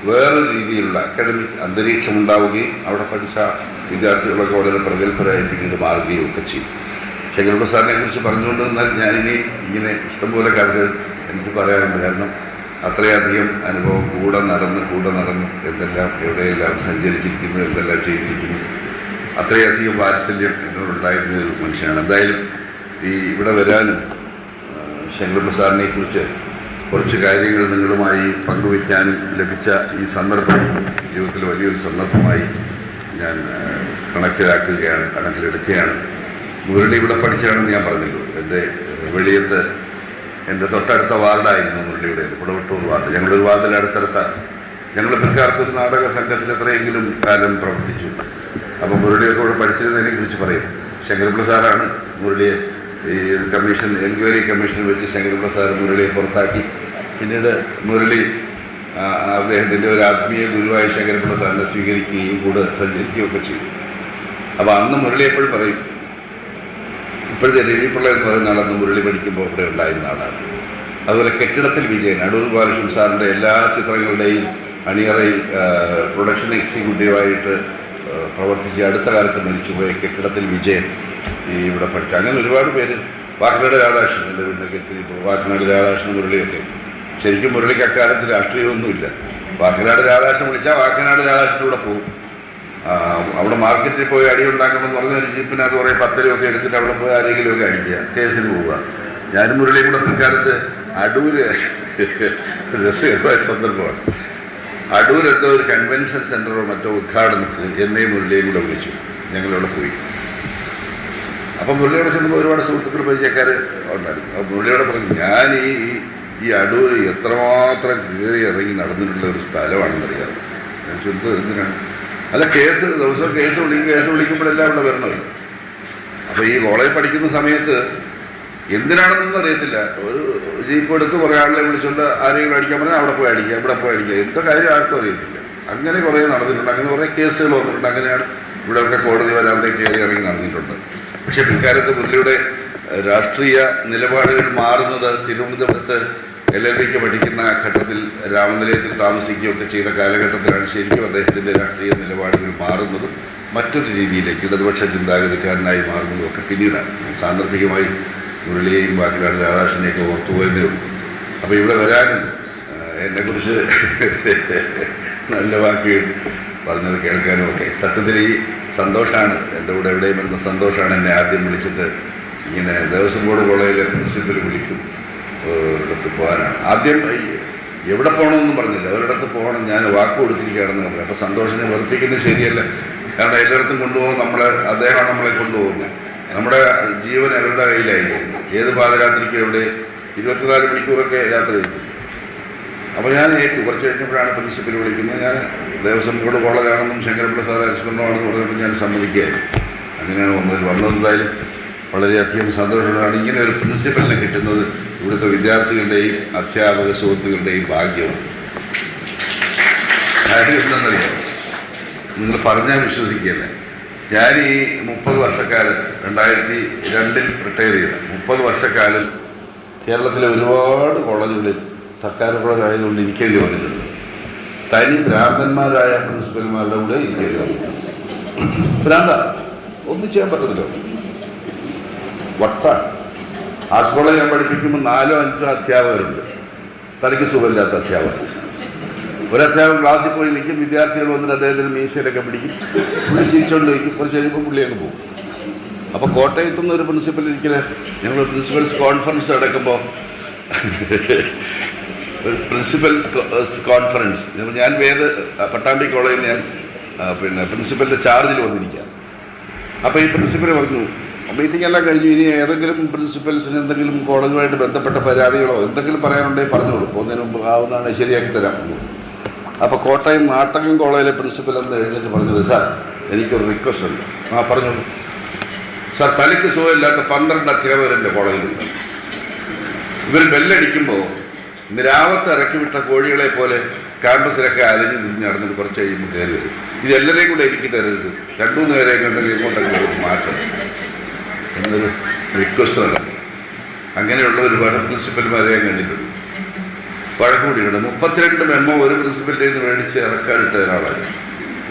വേറൊരു രീതിയിലുള്ള അക്കാഡമിക് അന്തരീക്ഷം ഉണ്ടാവുകയും അവിടെ പഠിച്ച വിദ്യാർത്ഥികളൊക്കെ വളരെ പ്രഗത്ഭരായി പിന്നീട് മാറുകയും ഒക്കെ ചെയ്യും. ശങ്കരപ്രസാദിനെ കുറിച്ച് പറഞ്ഞുകൊണ്ട് നിന്നാൽ ഞാനിനി ഇങ്ങനെ ഇഷ്ടംപോലെ കഥകൾ എനിക്ക് പറയാറുണ്ട്. കാരണം അത്രയധികം അനുഭവം കൂടെ നടന്ന് എന്തെല്ലാം എവിടെയെല്ലാം സഞ്ചരിച്ചിരിക്കുന്നു, എന്തെല്ലാം ചെയ്തിരിക്കുന്നു, അത്രയധികം വാത്സല്യം എന്നോടുണ്ടായിരുന്ന ഒരു മനുഷ്യനാണ്. എന്തായാലും ഇവിടെ വരാനും ശങ്കരപ്രസാദിനെ കുറിച്ച് കുറച്ച് കാര്യങ്ങൾ നിങ്ങളുമായി പങ്കുവയ്ക്കാനും ലഭിച്ച ഈ സന്ദർഭം ജീവിതത്തിൽ വലിയൊരു സന്ദർഭമായി ഞാൻ കണക്കിലെടുക്കുകയാണ്. മുരളി ഇവിടെ പഠിച്ചാണെന്ന് ഞാൻ പറഞ്ഞല്ലോ. എൻ്റെ വെളിയത്ത് എൻ്റെ തൊട്ടടുത്ത വാർഡായിരുന്നു മുരളിയുടേത്, കുടവട്ടൂർ വാർഡ്. ഞങ്ങളൊരു വാർഡിൽ ഞങ്ങൾ പിൽക്കാലത്ത് ഒരു നാടക സംഘത്തിൽ എത്രയെങ്കിലും കാലം പ്രവർത്തിച്ചു. അപ്പോൾ മുരളിയൊക്കെ ഇവിടെ പഠിച്ചിരുന്നതിനെ കുറിച്ച് പറയും. ശങ്കരപ്രസാദാണ് മുരളിയെ ഈ എൻക്വയറി കമ്മീഷൻ വെച്ച് ശങ്കരപ്രസാദ് മുരളിയെ പുറത്താക്കി. പിന്നീട് മുരളി അദ്ദേഹത്തിൻ്റെ ഒരു ആത്മീയ ഗുരുവായി ശങ്കരപ്രസാദിനെ സ്വീകരിക്കുകയും കൂടെ സഞ്ചരിക്കുകയും ഒക്കെ ചെയ്തു. അപ്പോൾ അന്ന് മുരളി എപ്പോഴും പറയും, ഇപ്പോഴത്തെ രവിപിള്ള എന്ന് പറയുന്ന ആളന്ന് മുരളി പഠിക്കുമ്പോൾ ഇവിടെ ഉണ്ടായിരുന്ന ആളാണ്. അതുപോലെ കെട്ടിടത്തിൽ വിജയൻ, അടൂർ ബാലകൃഷ്ണൻ സാറിൻ്റെ എല്ലാ ചിത്രങ്ങളുടെയും അണിയറയിൽ പ്രൊഡക്ഷൻ എക്സിക്യൂട്ടീവായിട്ട് പ്രവർത്തിച്ച് അടുത്ത കാലത്ത് മരിച്ചുപോയ കെട്ടിടത്തിൽ വിജയൻ ഇവിടെ പഠിച്ചു. അങ്ങനെ ഒരുപാട് പേര്, വാക്കനാട് രാധാകൃഷ്ണൻ, എൻ്റെ വീട്ടിലൊക്കെ എത്തിയപ്പോൾ വാക്കനാട് രാധാകൃഷ്ണൻ മുരളിയൊക്കെ. ശരിക്കും മുരളിക്ക് അക്കാലത്ത് രാഷ്ട്രീയമൊന്നുമില്ല. വാക്കനാട് രാധാകൃഷ്ണൻ വിളിച്ചാൽ വാക്കനാട് രാധാകൃഷ്ണൻ്റെ കൂടെ പോകും. അവിടെ മാർക്കറ്റിൽ പോയി അടി ഉണ്ടാക്കണമെന്ന് പറഞ്ഞ ഒരു ജീപ്പിനകത്ത് കുറേ 10 രൂപയൊക്കെ എടുത്തിട്ട് അവിടെ പോയി ആരെങ്കിലുമൊക്കെ അടിക്കുക, കേസിന് പോവുക. ഞാനും മുരളിയും കൂടെ പിൽക്കാലത്ത് അടൂര് രസകരമായ സന്ദർഭമാണ്. അടൂർ എന്തോ ഒരു കൺവെൻഷൻ സെൻ്ററോ മറ്റോ ഉദ്ഘാടനത്തിന് എന്നെയും മുരളിയും കൂടെ വിളിച്ചു. ഞങ്ങളവിടെ പോയി. അപ്പം മുരളിയോടെ ചെന്നപ്പോൾ ഒരുപാട് സുഹൃത്തുക്കൾ പരിചയക്കാർ ഉണ്ടായിരുന്നു. അപ്പോൾ മുരളിയോടെ പറഞ്ഞു, ഞാൻ ഈ അടൂർ എത്രമാത്രം കയറി ഇറങ്ങി നടന്നിട്ടുള്ള ഒരു സ്ഥലമാണെന്നറിയാം. ഞാൻ ചോദിച്ചത് എന്തിനാണ്? അല്ല, ദിവസവും കേസ് വിളിക്കുമ്പോഴെല്ലാം അവിടെ വരണമല്ലോ. അപ്പോൾ ഈ കോളേജ് പഠിക്കുന്ന സമയത്ത് എന്തിനാണെന്നൊന്നും അറിയത്തില്ല, ഒരു ജീപ്പ് എടുത്ത് കുറേ ആളുകളെ വിളിച്ചുകൊണ്ട് ആരെങ്കിലും അടിക്കാൻ പറഞ്ഞാൽ അവിടെ പോയി അടിക്കുക, ഇവിടെ പോയി അടിക്കുക, എന്താ കാര്യം ആർക്കും അറിയത്തില്ല. അങ്ങനെ കുറേ നടന്നിട്ടുണ്ട്. അങ്ങനെ കുറേ കേസുകൾ വന്നിട്ടുണ്ട്. അങ്ങനെയാണ് ഇവിടെയൊക്കെ കോടതി വരാതെ കയറി ഇറങ്ങി നടന്നിട്ടുണ്ട്. പക്ഷേ പിൽക്കാലത്ത് മുരളിയുടെ രാഷ്ട്രീയ നിലപാടുകൾ മാറുന്നത് തിരുവനന്തപുരത്ത് LLBക്ക് പഠിക്കുന്ന ഘട്ടത്തിൽ രാമനിലയത്തിൽ താമസിക്കുകയൊക്കെ ചെയ്ത കാലഘട്ടത്തിലാണ് ശരിക്കും അദ്ദേഹത്തിൻ്റെ രാഷ്ട്രീയ നിലപാടുകൾ മാറുന്നതും മറ്റൊരു രീതിയിലേക്ക് ഇടതുപക്ഷ ചിന്താഗതിക്കാരനായി മാറുന്നതും ഒക്കെ പിന്നീടാണ്. സാന്ദർഭികമായി മുരളിയെയും ബാക്കിയുള്ള രാധാകൃഷ്ണനെയൊക്കെ ഓർത്തുപോയതേ ഉള്ളൂ. അപ്പോൾ ഇവിടെ വരാനും എന്നെക്കുറിച്ച് നല്ല വാക്കുകൾ പറഞ്ഞത് കേൾക്കാനും ഒക്കെ സത്യത്തിൽ ഈ സന്തോഷമാണ്, എൻ്റെ കൂടെ എവിടെയും വരുന്ന സന്തോഷമാണ് എന്നെ ആദ്യം വിളിച്ചിട്ട് ഇങ്ങനെ ദേവസ്വം ബോർഡ് കോളേജിലെ പ്രിൻസിപ്പൽ വിളിക്കും ഒരിടത്ത് പോകാനാണ്. ആദ്യം എവിടെ പോകണമെന്നും പറഞ്ഞില്ല, ഒരിടത്ത് പോകണം, ഞാൻ വാക്ക് കൊടുത്തിരിക്കുകയാണെന്ന് പറഞ്ഞു. അപ്പോൾ സന്തോഷിനെ വെറുപ്പിക്കുന്നത് ശരിയല്ല, കാരണം എല്ലായിടത്തും കൊണ്ടുപോകും അദ്ദേഹമാണ് നമ്മളെ കൊണ്ടുപോകുന്നത്. നമ്മുടെ ജീവൻ അവരുടെ കയ്യിലായിരിക്കും. ഏത് പാദയാത്രയ്ക്കും എവിടെ 24 മണിക്കൂറൊക്കെ യാത്ര ചെയ്തു. അപ്പോൾ ഞാൻ ഏറ്റു. കുറച്ച് കഴിഞ്ഞപ്പോഴാണ് പ്രിൻസിപ്പൽ വിളിക്കുന്നത്. ഞാൻ ദേവസ്വം ബോർഡ് കോളേജാണെന്നും ശങ്കരപ്പിള്ള സാർ അനുസരണമാണെന്ന് പറഞ്ഞപ്പോൾ ഞാൻ സമ്മതിക്കുകയായിരുന്നു. അങ്ങനെയാണ് വന്നതെന്തായാലും വളരെയധികം സന്തോഷമാണ്. ഇങ്ങനെ ഒരു പ്രിൻസിപ്പലിനെ കിട്ടുന്നത് ഇവിടുത്തെ വിദ്യാർത്ഥികളുടെയും അധ്യാപക സുഹൃത്തുക്കളുടെയും ഭാഗ്യമാണ്. കാര്യം എന്തെന്നറിയാം, നിങ്ങൾ പറഞ്ഞാൽ വിശ്വസിക്കുകയല്ലേ, ഞാൻ ഈ 30 വർഷക്കാലം 2002 റിട്ടയർ ചെയ്ത 30 വർഷക്കാലം കേരളത്തിലെ ഒരുപാട് കോളേജുകളിൽ സർക്കാർ കോളേജ് ആയതുകൊണ്ട് ഇരിക്കേണ്ടി വന്നിട്ടുണ്ട്. തനി ഭ്രാന്തന്മാരായ പ്രിൻസിപ്പൽമാരുടെ കൂടെ ഇരിക്കേണ്ടി വന്നിട്ടുണ്ട്. ഭ്രാന്ത ഒന്നും ചെയ്യാൻ പറ്റത്തില്ല, വട്ടാണ്. ആർട്സ് കോളേജ് ഞാൻ പഠിപ്പിക്കുമ്പോൾ 4 or 5 അധ്യാപകരുണ്ട്, തനിക്ക് സുഖമില്ലാത്ത അധ്യാപകർ. ഒരു അധ്യാപകൻ ക്ലാസ്സിൽ പോയി നിൽക്കും, വിദ്യാർത്ഥികൾ വന്നിട്ട് അദ്ദേഹത്തിന് മീശയിലൊക്കെ പിടിക്കും, പുള്ളി ചിരിച്ചുകൊണ്ട് നിൽക്കും. കുറച്ച് കഴിയുമ്പോൾ പുള്ളി അങ്ങ് പോകും. അപ്പോൾ കോട്ടയത്തു നിന്ന് ഒരു പ്രിൻസിപ്പൽ ഇരിക്കലേ, ഞങ്ങൾ പ്രിൻസിപ്പൽസ് കോൺഫറൻസ് നടക്കുമ്പോൾ ഒരു പ്രിൻസിപ്പൽ കോൺഫറൻസ്, ഞാൻ പട്ടാമ്പി കോളേജിൽ ഞാൻ പ്രിൻസിപ്പലിൻ്റെ ചാർജിൽ വന്നിരിക്കുക. അപ്പോൾ ഈ പ്രിൻസിപ്പൽ പറഞ്ഞു, മീറ്റിംഗ് എല്ലാം കഴിഞ്ഞു, ഇനി ഏതെങ്കിലും പ്രിൻസിപ്പൽസിന് എന്തെങ്കിലും കോളേജുമായിട്ട് ബന്ധപ്പെട്ട പരാതികളോ എന്തെങ്കിലും പറയാനുണ്ടെങ്കിൽ പറഞ്ഞോളൂ, പോകുന്നതിന് മുമ്പ് ആവുന്നതാണ് ശരിയാക്കി തരാം. അപ്പോൾ കോട്ടയം നാട്ടകം കോളേജിലെ പ്രിൻസിപ്പൽ എന്ന് എഴുന്നേറ്റ് പറഞ്ഞത്, സാർ എനിക്കൊരു റിക്വസ്റ്റ് ഉണ്ട്. പറഞ്ഞോളൂ സാർ. തലയ്ക്ക് സുഖമില്ലാത്ത 12 അധ്യാപകരുടെ കോളേജിലുണ്ട്. ഇവർ ബെല്ലടിക്കുമ്പോൾ നിരാവത്ത് ഇറക്കി വിട്ട കോഴികളെ പോലെ ക്യാമ്പസിലൊക്കെ അലഞ്ഞു തിരിഞ്ഞ് നടന്നിട്ട് കുറച്ച് കഴിയുമ്പോൾ കയറി വരും. ഇതെല്ലാവരെയും കൂടെ എനിക്ക് തരരുത്, 2-3 നേരം കണ്ടെങ്കിൽ ഇങ്ങോട്ടൊക്കെ മാറ്റം എന്നൊരു റിക്വസ്റ്റ് നടക്കും. അങ്ങനെയുള്ള ഒരുപാട് പ്രിൻസിപ്പൽമാരെ ഞാൻ കണ്ടിട്ടുണ്ട്. വഴക്കൂടിയുണ്ട്. 32 മെമ്മോ ഒരു പ്രിൻസിപ്പലിൻ്റെ നിന്ന് മേടിച്ച് ഇറക്കാനിട്ട ഒരാളാണ്.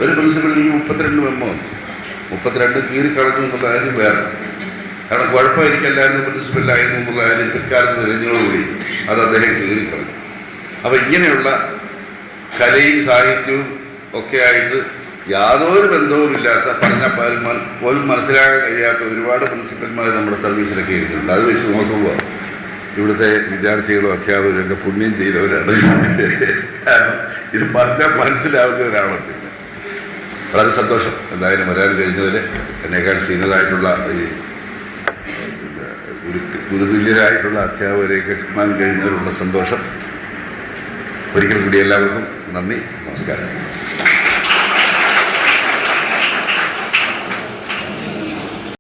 ഒരു പ്രിൻസിപ്പലിന് 32 മെമ്മോ 32 കീറിക്കളഞ്ഞു എന്നുള്ള കാര്യം വേറെ. കാരണം കുഴപ്പമായിരിക്കല്ലായിരുന്നു പ്രിൻസിപ്പലായിരുന്നു എന്നുള്ള കാര്യം പിൽക്കാലത്ത് തെരഞ്ഞോടുകൂടി അത് അദ്ദേഹം കീറിക്കളഞ്ഞു. അപ്പോൾ ഇങ്ങനെയുള്ള കലയും സാഹിത്യവും ഒക്കെ ആയിട്ട് യാതൊരു ബന്ധവുമില്ലാത്ത പറഞ്ഞാൽ പോലും മനസ്സിലാക്കാൻ കഴിയാത്ത ഒരുപാട് പ്രിൻസിപ്പൽമാർ നമ്മുടെ സർവീസിലൊക്കെ ഇരിക്കുന്നുണ്ട്. അത് വെച്ച് നോക്കുമ്പോൾ ഇവിടുത്തെ വിദ്യാർത്ഥികളും അധ്യാപകരും ഒക്കെ പുണ്യം ചെയ്തവരാണ്. കാരണം ഇത് പറഞ്ഞാൽ മനസ്സിലാവുന്നവരാണ്. വളരെ സന്തോഷം എന്തായാലും വരാൻ കഴിഞ്ഞതിൽ. എന്നേക്കാൾ സീനിയറായിട്ടുള്ള ഈ ഗുരുതുല്യരായിട്ടുള്ള അധ്യാപകരെയൊക്കെ കാണാൻ കഴിഞ്ഞതിലുള്ള സന്തോഷം. ഒരിക്കൽ കൂടി എല്ലാവർക്കും നന്ദി, നമസ്കാരം.